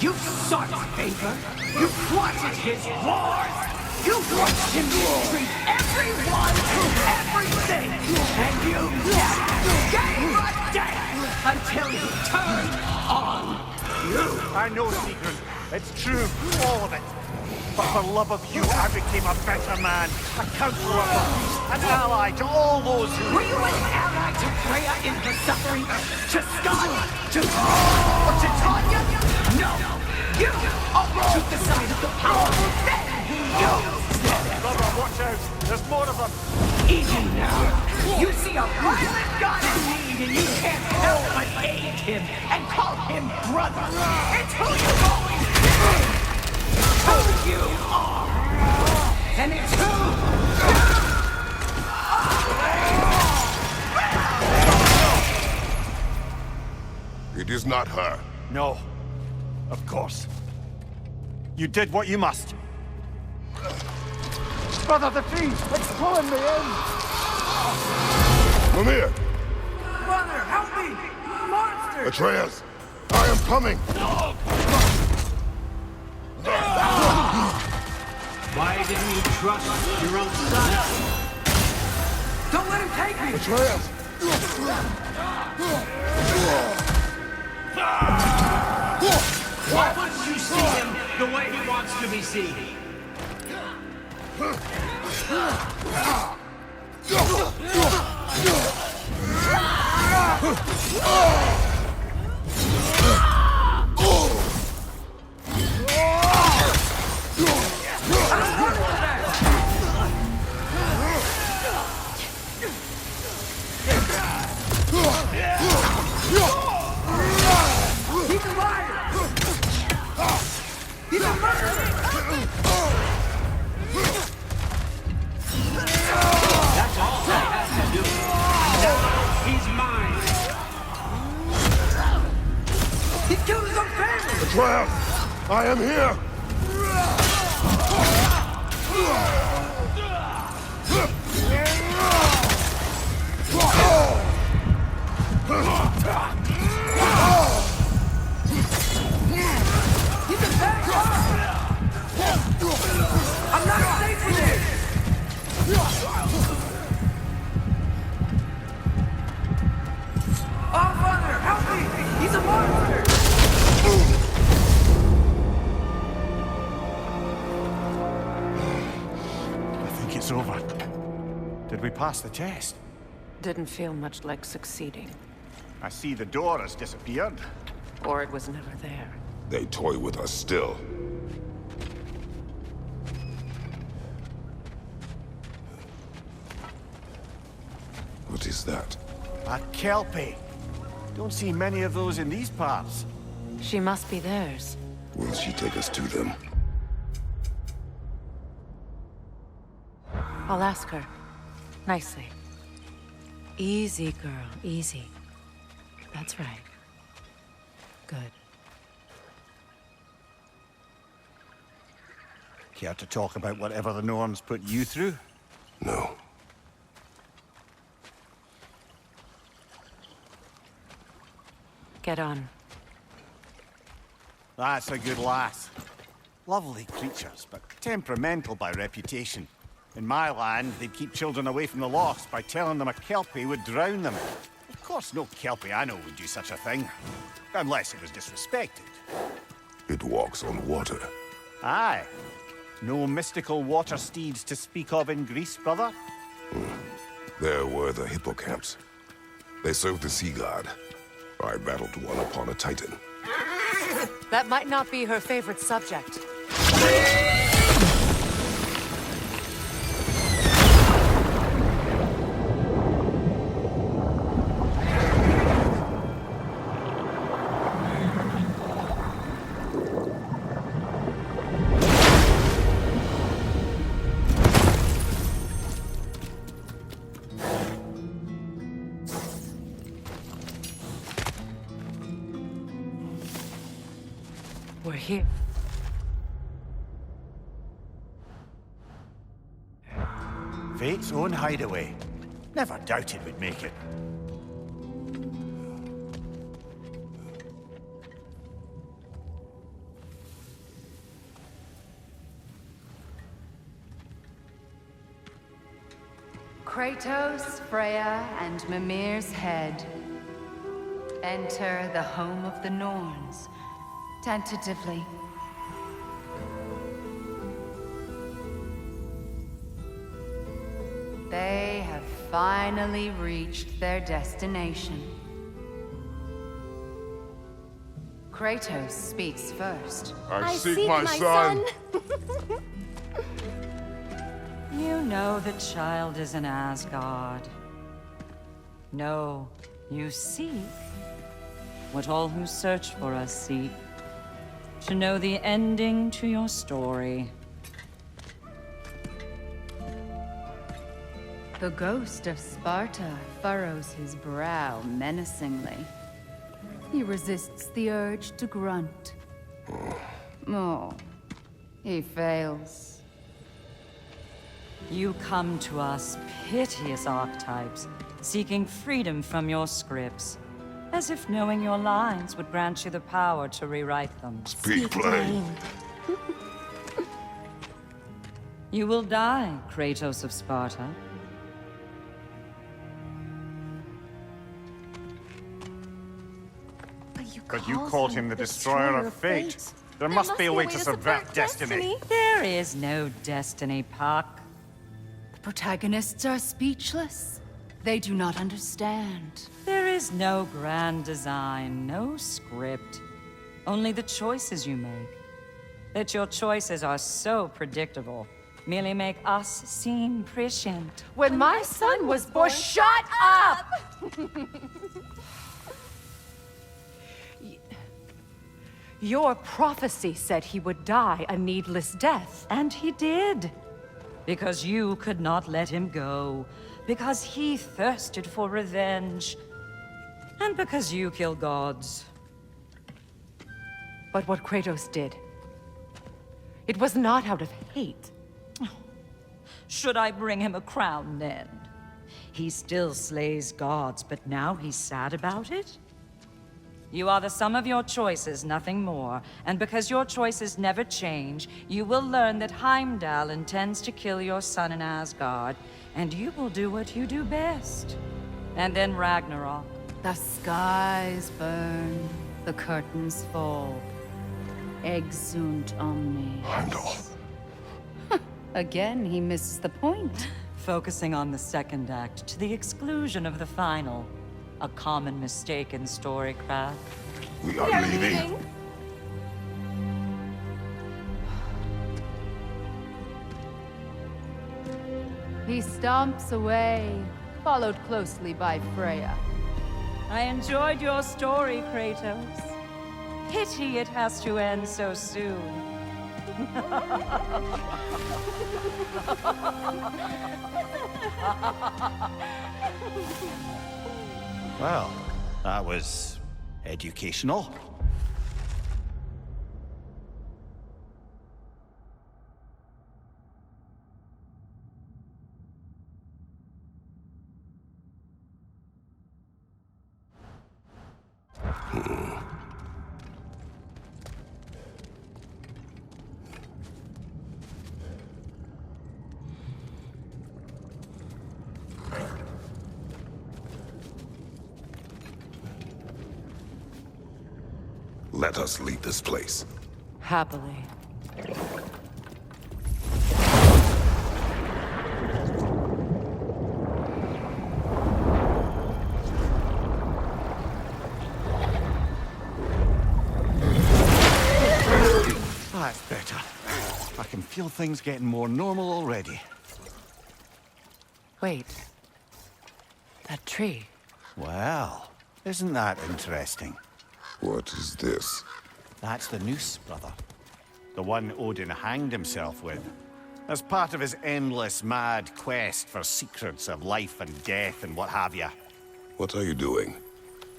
You sought favor, you wanted his wars, you watched him treat everyone and everything, and you never gave a damn until he turned on you! I know, Secret. It's true, all of it. But for love of you, I became a better man, a counselor of the peace, an ally to all those who... Were you an ally to Freya in her suffering? To Scott? Or to Tanya? No! You always took the side of the powerful then! You said it! Brother, watch out! There's more of them! Easy now! You see a violent god in need and you can't help but aid him and call him brother! It's who you've always been! Who you are! And it's who It is not her. No. Of course. You did what you must. Brother, the tree! It's pulling me in! Mimir! Brother, help me! Monster! Atreus! I am coming! Why didn't you trust your own son? Don't let him take me! Atreus! Why wouldn't you see him the way he wants to be seen? He's a liar! He's a murderer! That's all he has to do. Now he's mine. He killed his own family! Atreus! I am here! He's a bad guy! I'm not safe in this! Oh, Father, help me! He's a monster! I think it's over. Did we pass the test? Didn't feel much like succeeding. I see the door has disappeared. Or it was never there. They toy with us still. What is that? A kelpie. Don't see many of those in these parts. She must be theirs. Will she take us to them? I'll ask her. Nicely. Easy, girl. Easy. That's right. Good. Care to talk about whatever the Norns put you through? No. Get on. That's a good lass. Lovely creatures, but temperamental by reputation. In my land, they'd keep children away from the lochs by telling them a kelpie would drown them. Of course, no kelpie I know would do such a thing. Unless it was disrespected. It walks on water. Aye. No mystical water steeds to speak of in Greece, brother? There were the hippocamps. They served the sea god. I battled one upon a titan. That might not be her favorite subject. We're here. Fate's own hideaway. Never doubted we'd make it. Kratos, Freya, and Mimir's head. Enter the home of the Norns. Tentatively. They have finally reached their destination. Kratos speaks first. I seek my son. You know the child is in Asgard. No, you seek what all who search for us seek. To know the ending to your story. The ghost of Sparta furrows his brow menacingly. He resists the urge to grunt. Oh, he fails. You come to us, piteous archetypes, seeking freedom from your scripts. As if knowing your lines would grant you the power to rewrite them. Speak plain. You will die, Kratos of Sparta. But you called him the Destroyer of Fate. There must be a way to subvert destiny. There is no destiny, Puck. The protagonists are speechless. They do not understand. There is no grand design, no script. Only the choices you make. That your choices are so predictable merely make us seem prescient. When my son was born, shut up! Your prophecy said he would die a needless death. And he did. Because you could not let him go. Because he thirsted for revenge. And because you kill gods. But what Kratos did, it was not out of hate. Should I bring him a crown then? He still slays gods, but now he's sad about it? You are the sum of your choices, nothing more. And because your choices never change, you will learn that Heimdall intends to kill your son in Asgard, and you will do what you do best. And then Ragnarok. The skies burn, the curtains fall. Exunt omnes. Heimdall. Again, he misses the point. Focusing on the second act to the exclusion of the final. A common mistake in storycraft. We are leaving. He stomps away, followed closely by Freya. I enjoyed your story, Kratos. Pity it has to end so soon. Well, that was educational. Let us leave this place. Happily. That's better. I can feel things getting more normal already. Wait. That tree. Well, isn't that interesting? What is this? That's the noose, brother. The one Odin hanged himself with. As part of his endless, mad quest for secrets of life and death and what have you. What are you doing?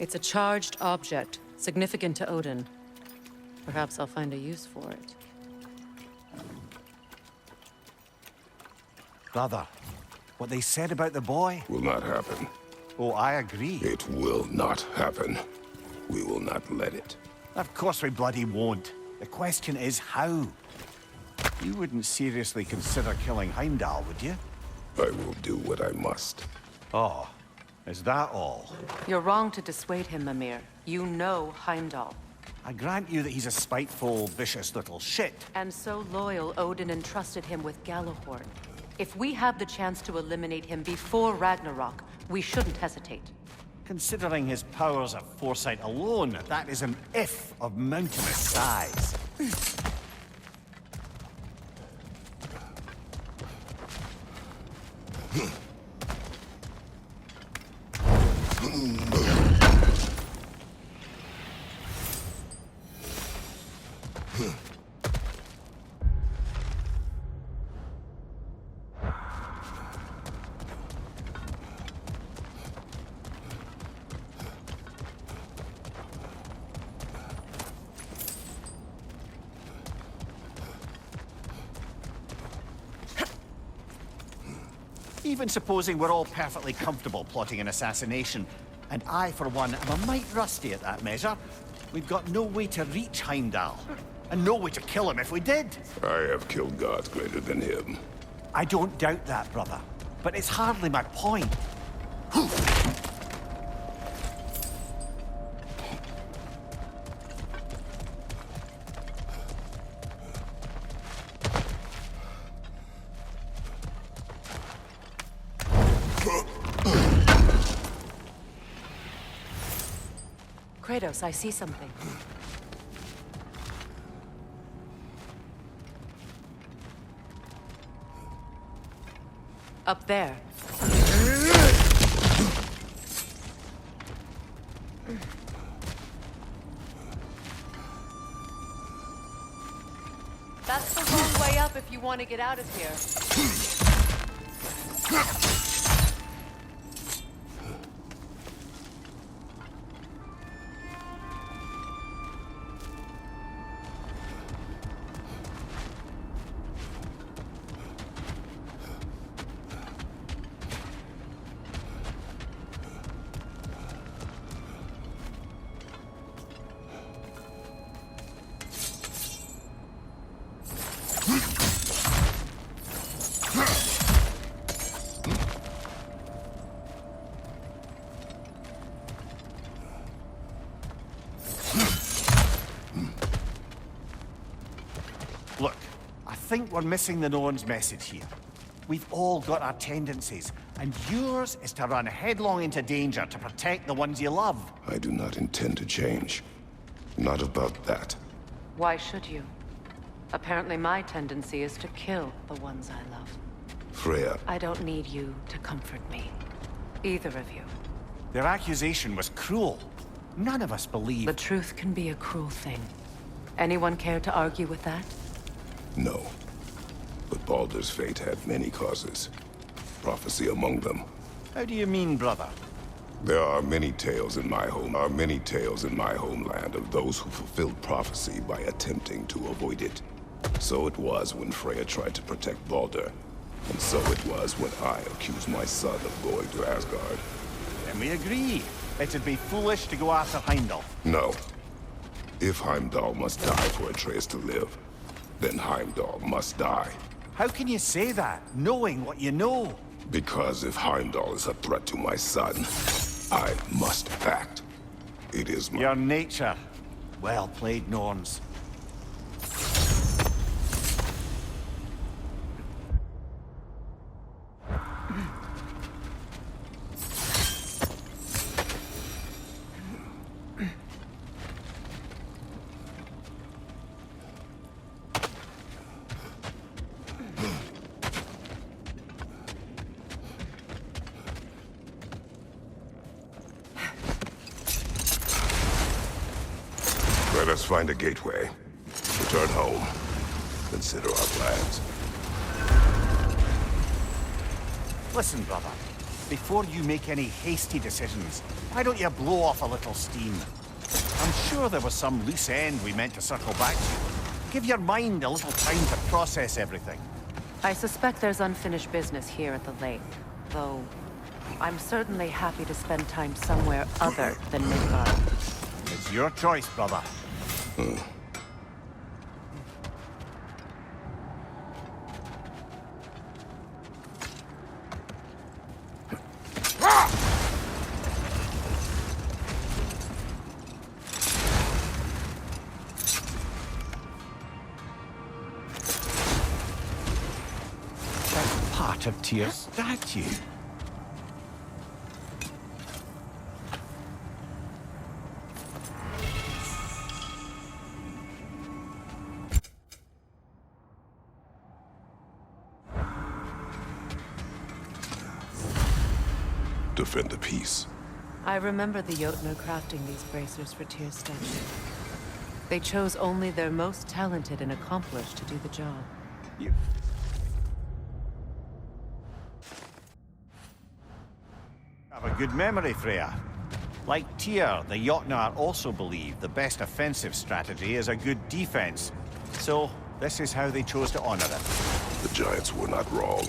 It's a charged object, significant to Odin. Perhaps I'll find a use for it. Brother, what they said about the boy? Will not happen. Oh, I agree. It will not happen. We will not let it. Of course we bloody won't. The question is how. You wouldn't seriously consider killing Heimdall, would you? I will do what I must. Oh, is that all? You're wrong to dissuade him, Mimir. You know Heimdall. I grant you that he's a spiteful, vicious little shit. And so loyal, Odin entrusted him with Gjallarhorn. If we have the chance to eliminate him before Ragnarok, we shouldn't hesitate. Considering his powers of foresight alone, that is an if of mountainous size. Even supposing we're all perfectly comfortable plotting an assassination, and I, for one, am a mite rusty at that measure, we've got no way to reach Heimdall, and no way to kill him if we did. I have killed gods greater than him. I don't doubt that, brother, but it's hardly my point. Kratos, I see something. Up there. That's the wrong way up if you want to get out of here. Look, I think we're missing the Norn's message here. We've all got our tendencies, and yours is to run headlong into danger to protect the ones you love. I do not intend to change. Not about that. Why should you? Apparently my tendency is to kill the ones I love. Freya, I don't need you to comfort me. Either of you. Their accusation was cruel. None of us believe... The truth can be a cruel thing. Anyone care to argue with that? no. But Baldur's fate had many causes. Prophecy among them. How do you mean, brother? There are many tales in my homeland of those who fulfilled prophecy by attempting to avoid it. So it was when Freya tried to protect Baldur. And so it was when I accused my son of going to Asgard. Then we agree. It'd be foolish to go after Heimdall. No. If Heimdall must die for Atreus to live, then Heimdall must die. How can you say that, knowing what you know? Because if Heimdall is a threat to my son, I must act. It is my... Your nature. Well played, Norns. Let us find a gateway. Return home. Consider our plans. Listen, brother. Before you make any hasty decisions, why don't you blow off a little steam? I'm sure there was some loose end we meant to circle back to. Give your mind a little time to process everything. I suspect there's unfinished business here at the lake, though I'm certainly happy to spend time somewhere other than Midgard. It's your choice, brother. That's part of Tyr's statue. Defend the peace. I remember the Jotnar crafting these bracers for Tyr's statue. They chose only their most talented and accomplished to do the job. You... have a good memory, Freya. Like Tyr, the Jotnar also believe the best offensive strategy is a good defense. So, this is how they chose to honor it. The Giants were not wrong.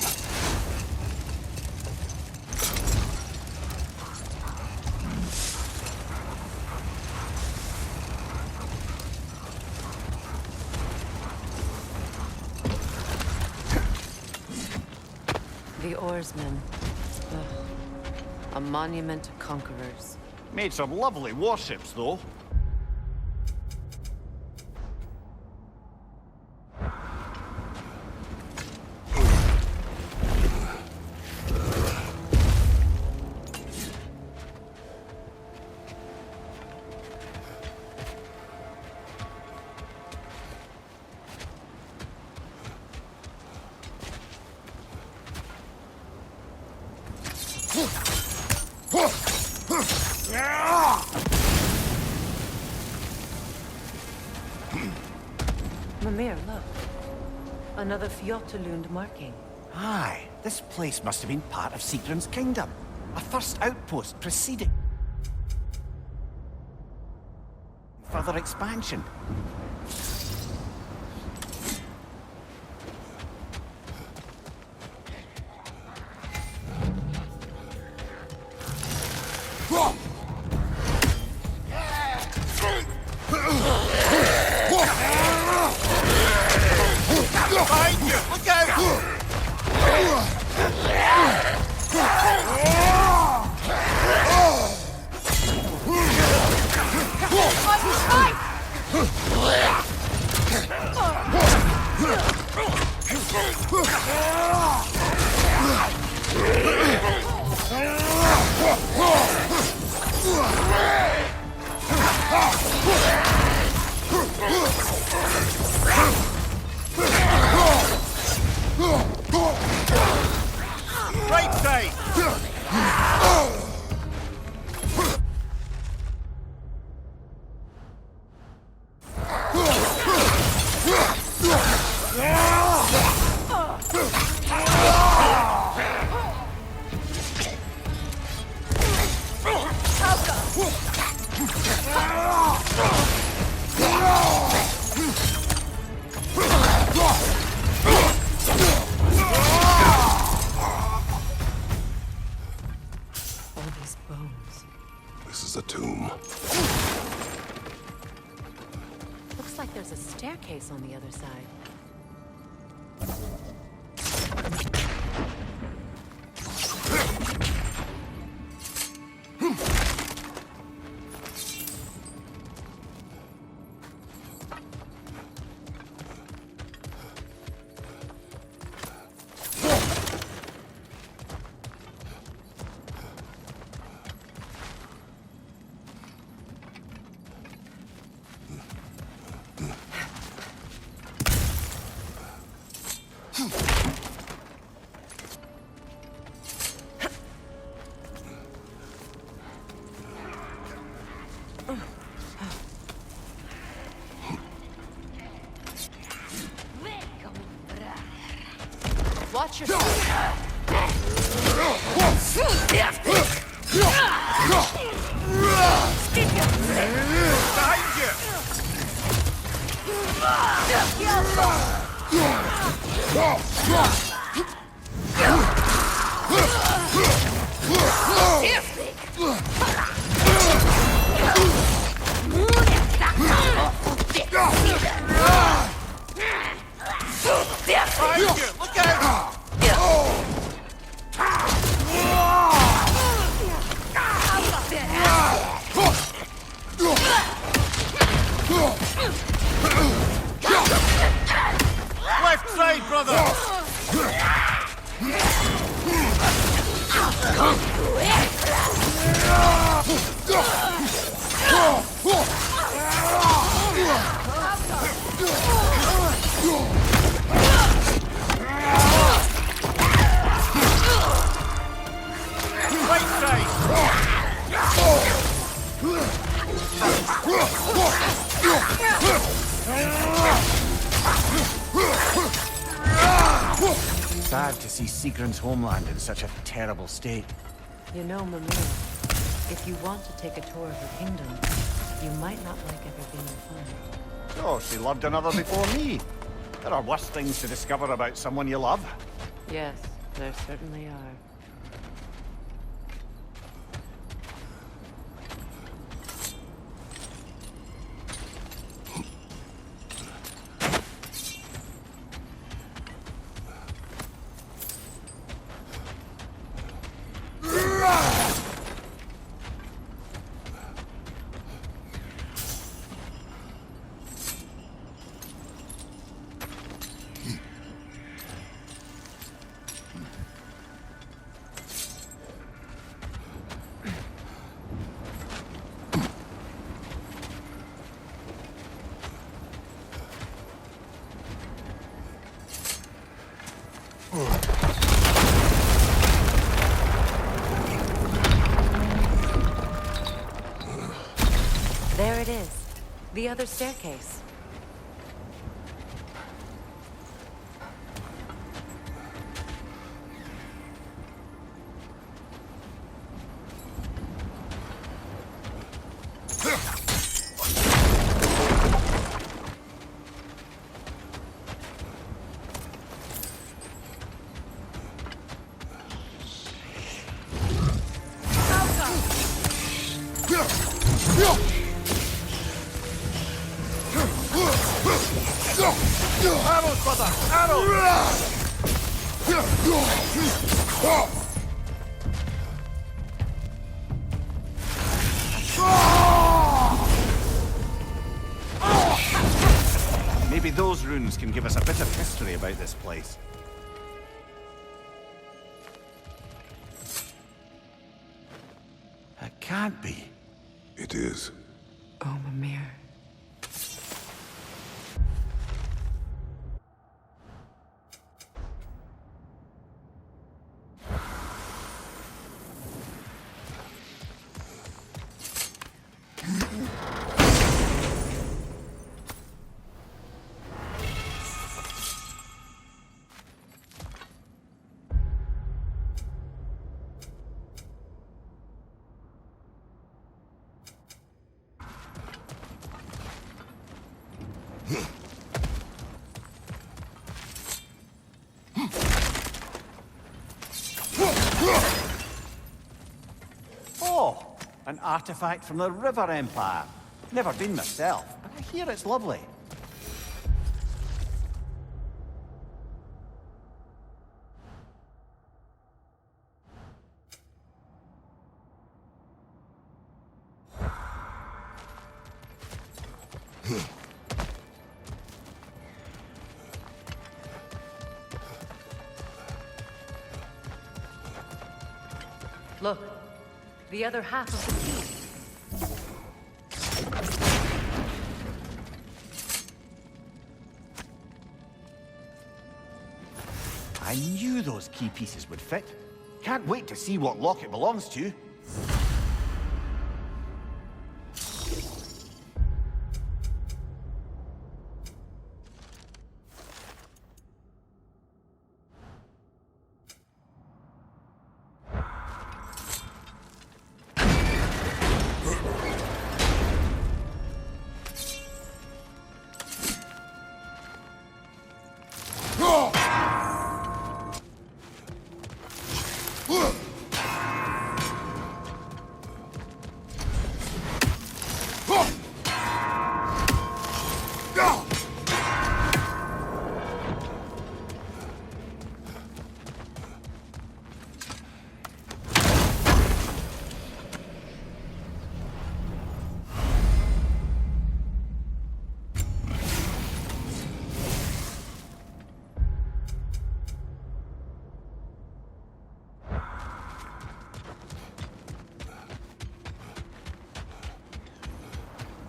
The oarsmen. Ugh. A monument to conquerors. Made some lovely warships, though. Mimir, look. Another Fjotalund marking. Aye, this place must have been part of Sigrun's kingdom. A first outpost preceding further expansion. Behind you! Look out! Right side! All these bones. This is a tomb. Looks like there's a staircase on the other side. Watch yourself. Behind you! Behind you! Look out! Left side, brother! Right side! Sad to see Sigrun's homeland in such a terrible state. You know, Mimir, if you want to take a tour of her kingdom, you might not like everything you find. Oh, she loved another before me. There are worse things to discover about someone you love. Yes, there certainly are. There it is. The other staircase. Maybe those runes can give us a bit of history about this place. That can't be. It is. Oh, Mimir. Oh, an artifact from the River Empire. Never been myself, but I hear it's lovely. Look, the other half of the key. I knew those key pieces would fit. Can't wait to see what lock it belongs to.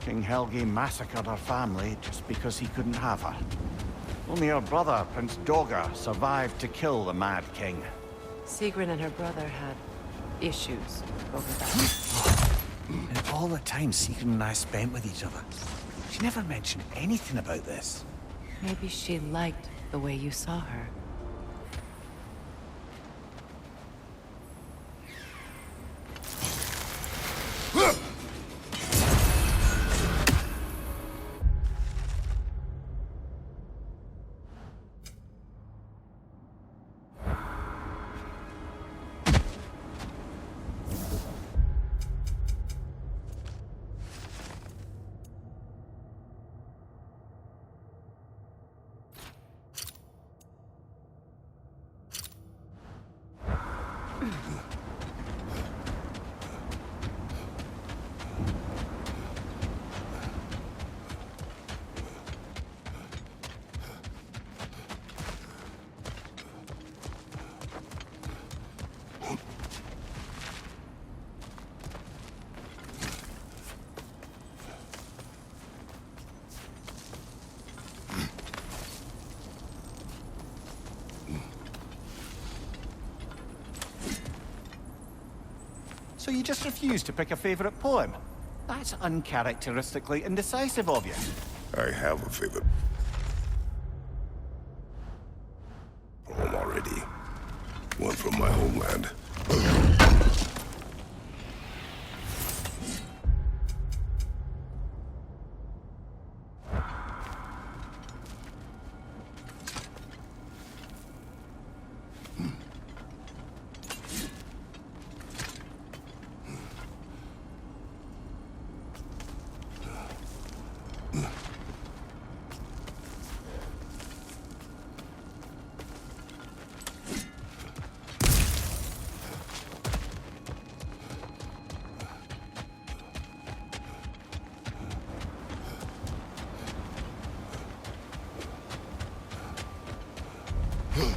King Helge massacred her family just because he couldn't have her. Only her brother, Prince Dogger, survived to kill the Mad King. Sigrun and her brother had issues over that. And all the time Sigrun and I spent with each other, she never mentioned anything about this. Maybe she liked the way you saw her. So you just refuse to pick a favorite poem? That's uncharacteristically indecisive of you. I have a favorite poem already. One from my homeland. Kill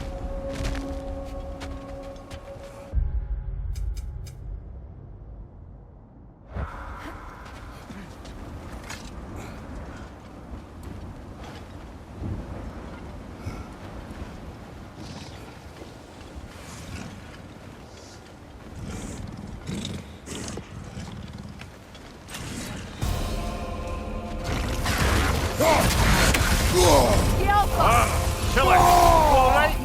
it! All right?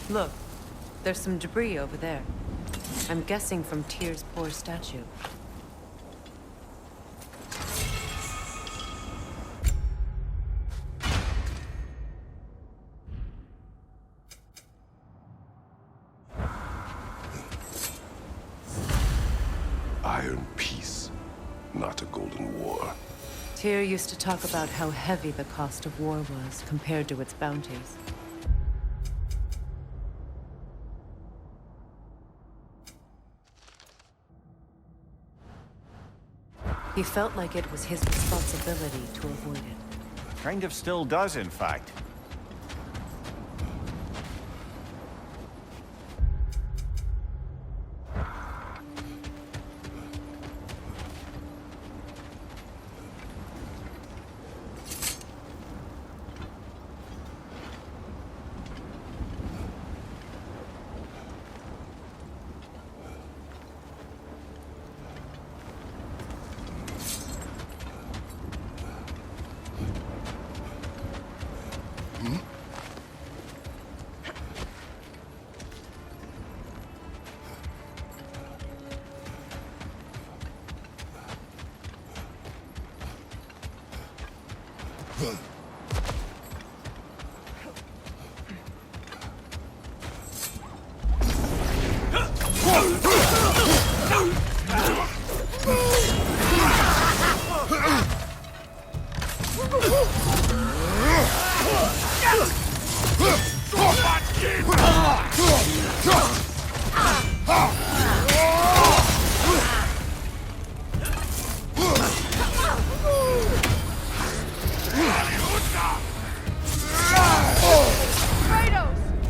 Look, there's some debris over there. I'm guessing from Tyr's poor statue. Iron peace, not a golden war. Tyr used to talk about how heavy the cost of war was compared to its bounties. He felt like it was his responsibility to avoid it. Kind of still does, in fact.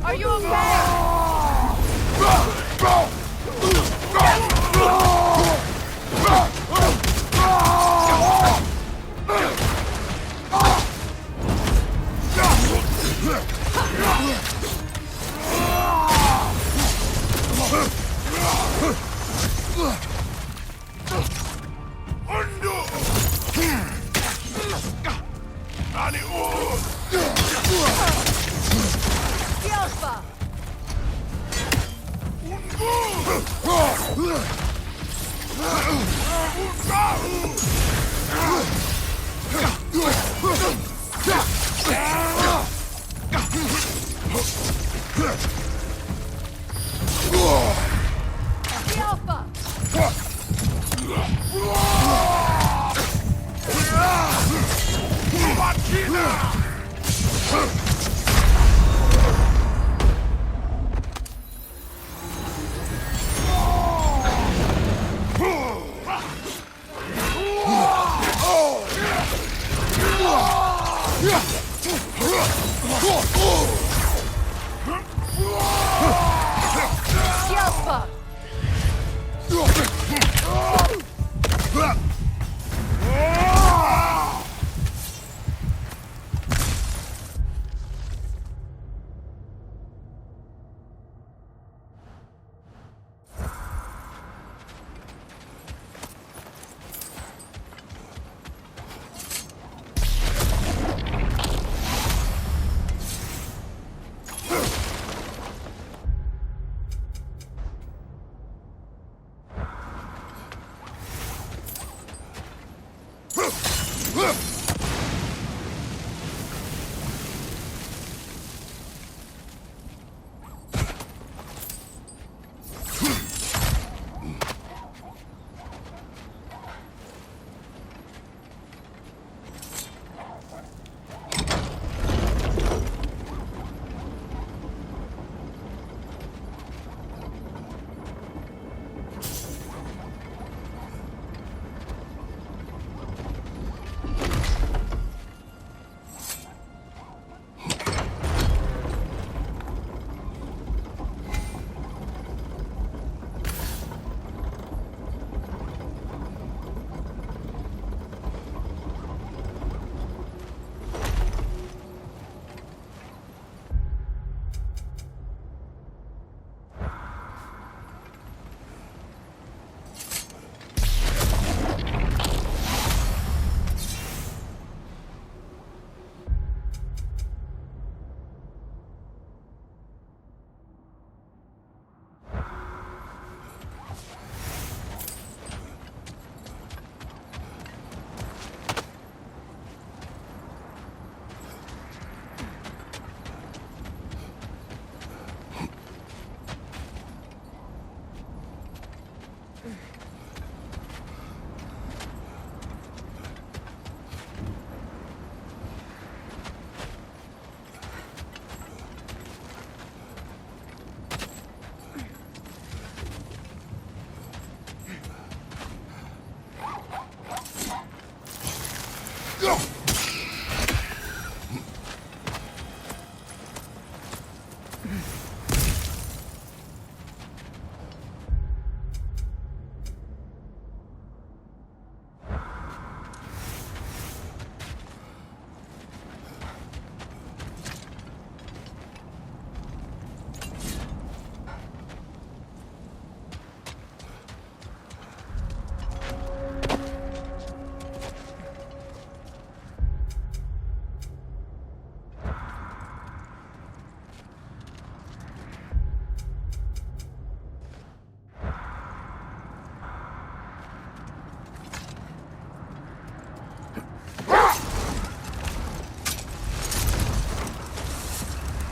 Are you okay?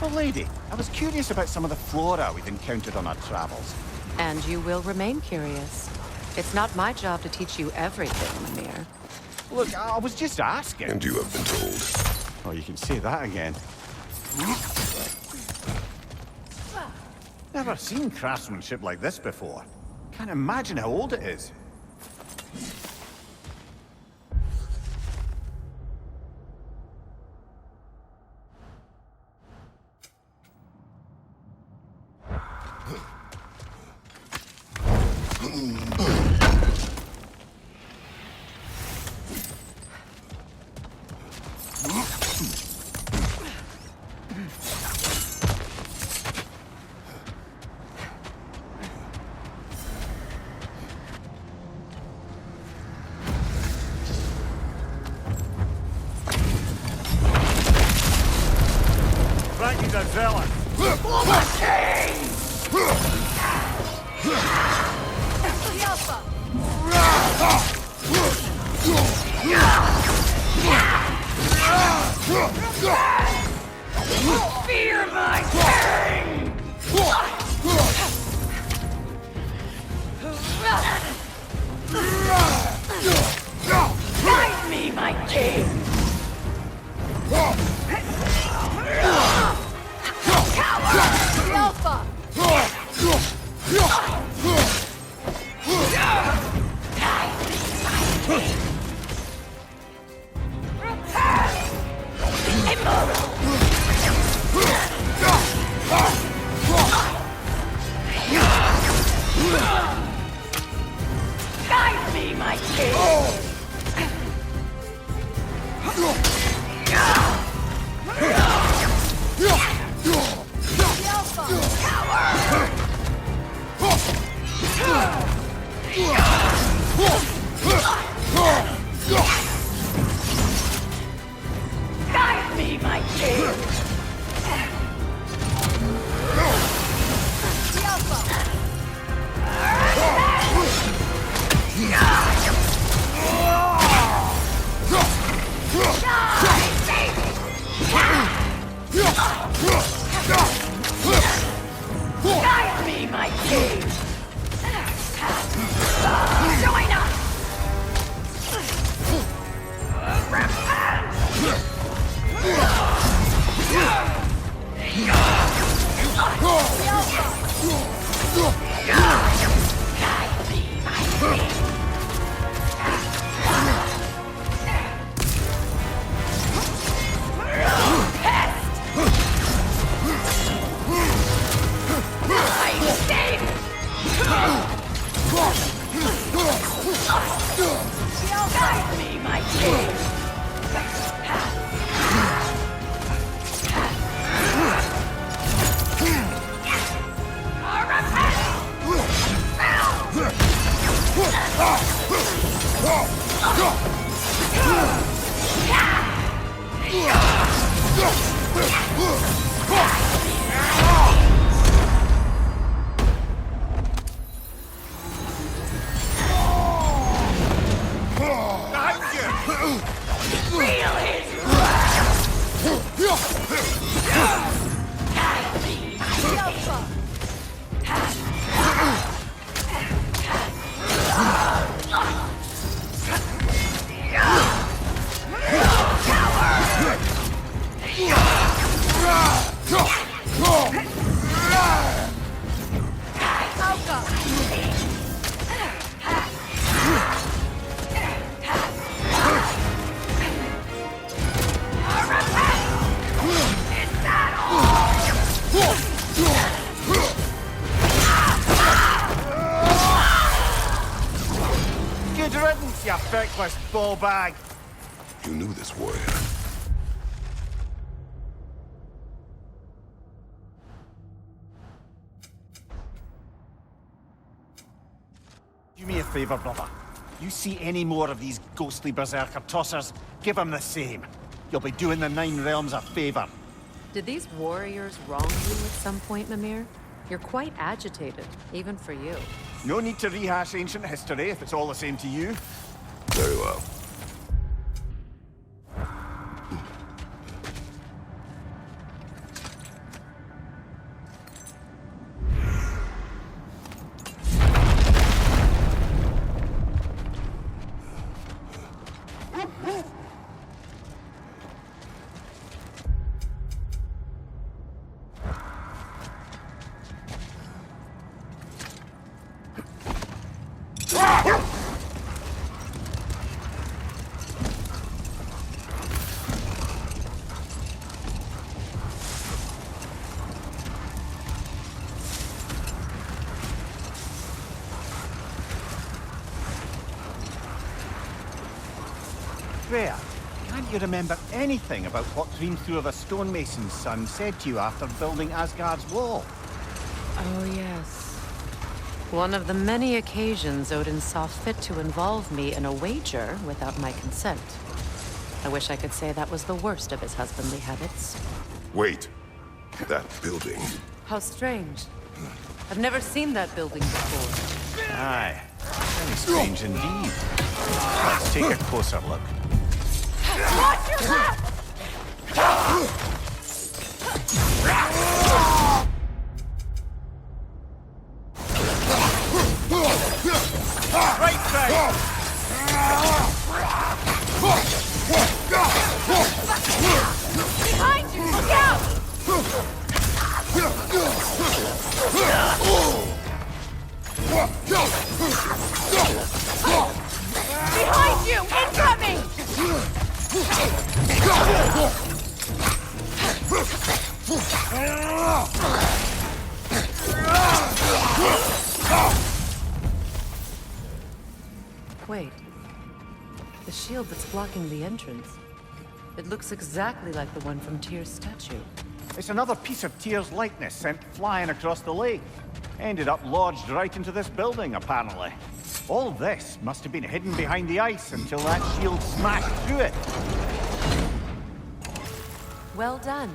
Noble lady, I was curious about some of the flora we've encountered on our travels. And you will remain curious. It's not my job to teach you everything, Mimir. Look, I was just asking. And you have been told. Oh, you can say that again. Never seen craftsmanship like this before. Can't imagine how old it is. Frankie's a zealot. Fear my king! Guide me, my king! Alpha! Guide me, my king! Guide me, my king! Guide me, my king! Join us! Guide me, my king! Guide me, my king! Feel his wrath! Guide me, Good riddance, you feckless ball bag. You knew this warrior. Do me a favor, brother. You see any more of these ghostly berserker tossers, give them the same. You'll be doing the Nine Realms a favor. Did these warriors wrong you at some point, Mimir? You're quite agitated, even for you. No need to rehash ancient history if it's all the same to you. Very well. Freya, can't you remember anything about what Dreamthrough of a stonemason's son said to you after building Asgard's wall? Oh, yes. One of the many occasions Odin saw fit to involve me in a wager without my consent. I wish I could say that was the worst of his husbandly habits. Wait. That building. How strange. I've never seen that building before. Aye. Very strange indeed. Let's take a closer look. Watch your left! Right side! Behind you! Look out! Behind you! Incoming! Wait. The shield that's blocking the entrance. It looks exactly like the one from Tyr's statue. It's another piece of Tyr's likeness sent flying across the lake. Ended up lodged right into this building, apparently. All this must have been hidden behind the ice until that shield smashed through it. Well done.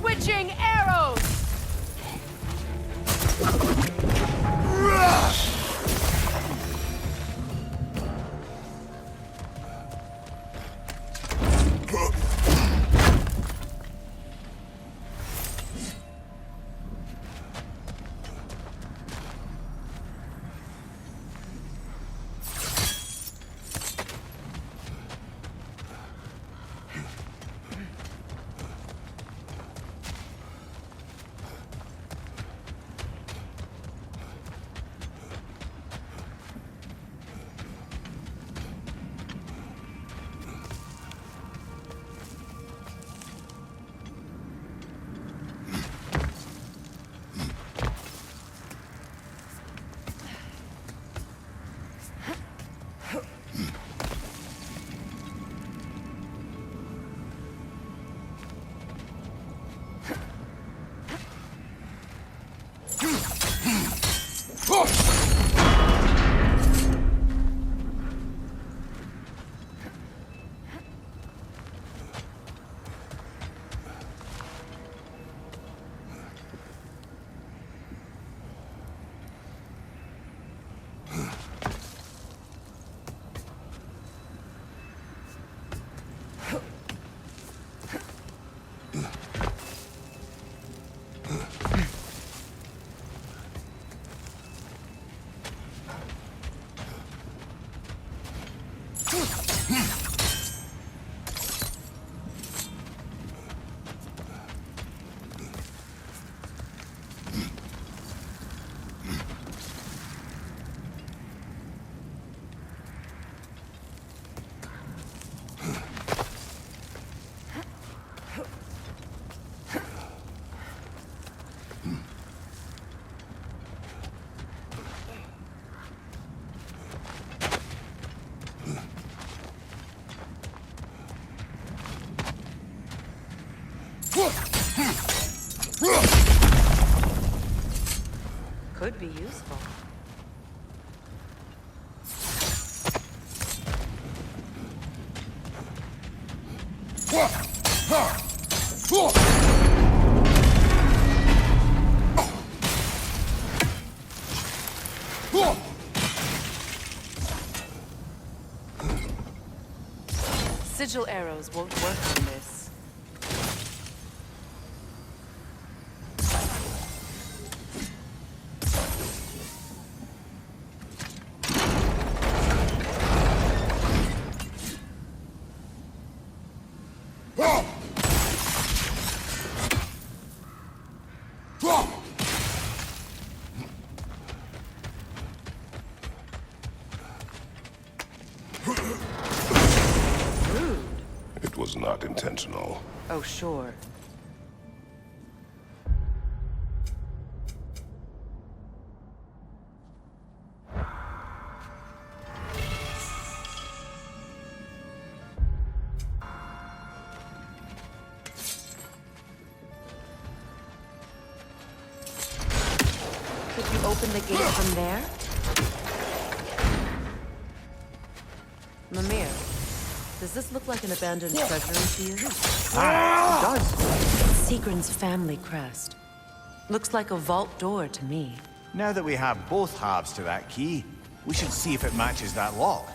Switching arrows! Could be useful. Sigil arrows won't work on this. It was not intentional. Oh, sure. Could you open the gate from there? Mimir, does this look like an abandoned treasury to you? It does. Sigrin's family crest. Looks like a vault door to me. Now that we have both halves to that key, we should see if it matches that lock.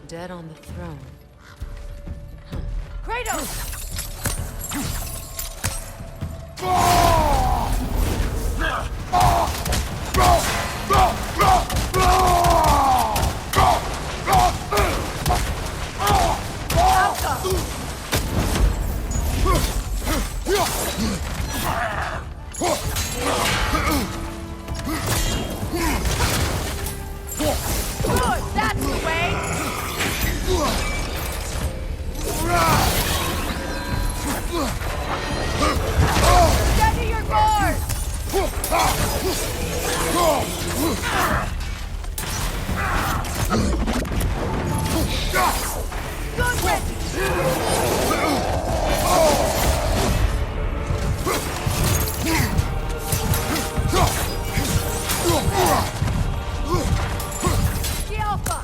Dead on the throne. Kratos! Good, that's the way! Steady your guard! Good, Reggie! The Alpha!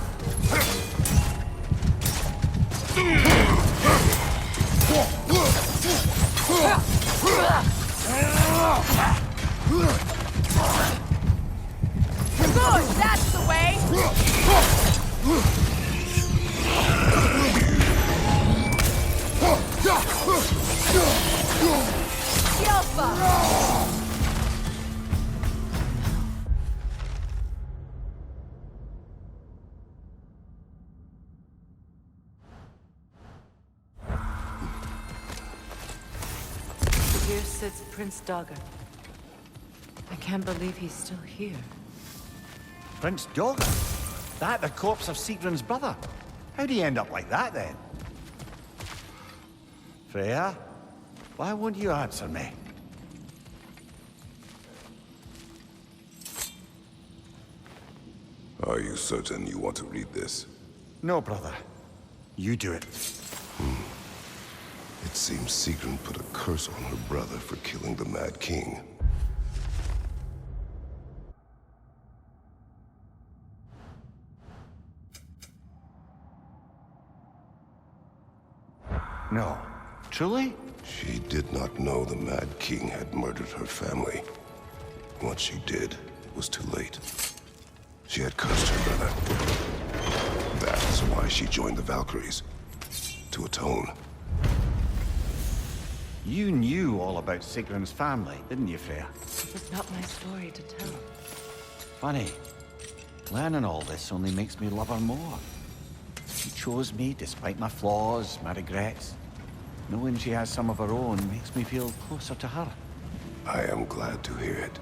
Good, that's the way! The Alpha! Here sits Prince Dagger. I can't believe he's still here. Prince Dagger? That the corpse of Sigrun's brother? How'd he end up like that, then? Freya? Why won't you answer me? Are you certain you want to read this? No, brother. You do it. It seems Sigrun put a curse on her brother for killing the Mad King. No. Truly? She did not know the Mad King had murdered her family. Once she did, it was too late. She had cursed her brother. That is why she joined the Valkyries. To atone. You knew all about Sigrun's family, didn't you, Freya? It was not my story to tell. Funny. Learning all this only makes me love her more. She chose me despite my flaws, my regrets. Knowing she has some of her own makes me feel closer to her. I am glad to hear it.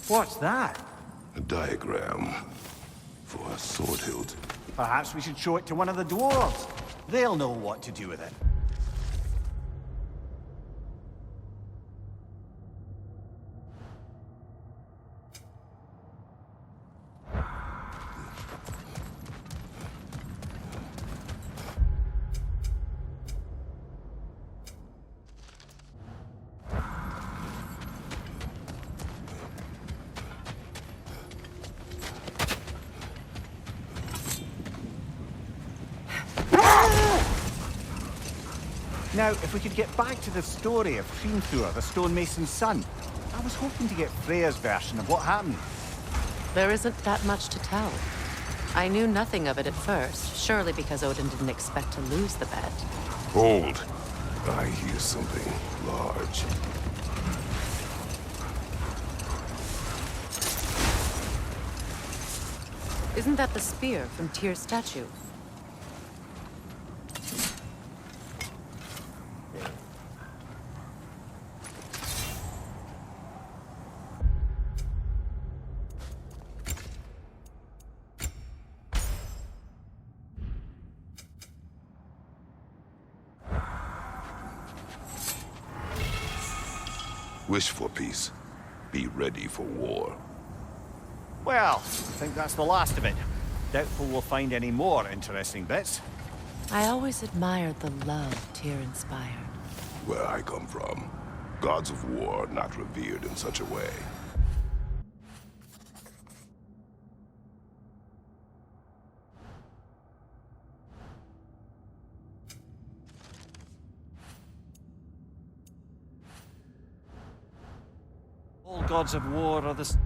What's that? A diagram for a sword hilt. Perhaps we should show it to one of the dwarves. They'll know what to do with it. Now, if we could get back to the story of Hrimthur, the stonemason's son. I was hoping to get Freya's version of what happened. There isn't that much to tell. I knew nothing of it at first, surely because Odin didn't expect to lose the bet. Hold. I hear something large. Isn't that the spear from Tyr's statue? Wish for peace. Be ready for war. Well, I think that's the last of it. Doubtful we'll find any more interesting bits. I always admired the love Tyr inspired. Where I come from, gods of war are not revered in such a way. All gods of war are the...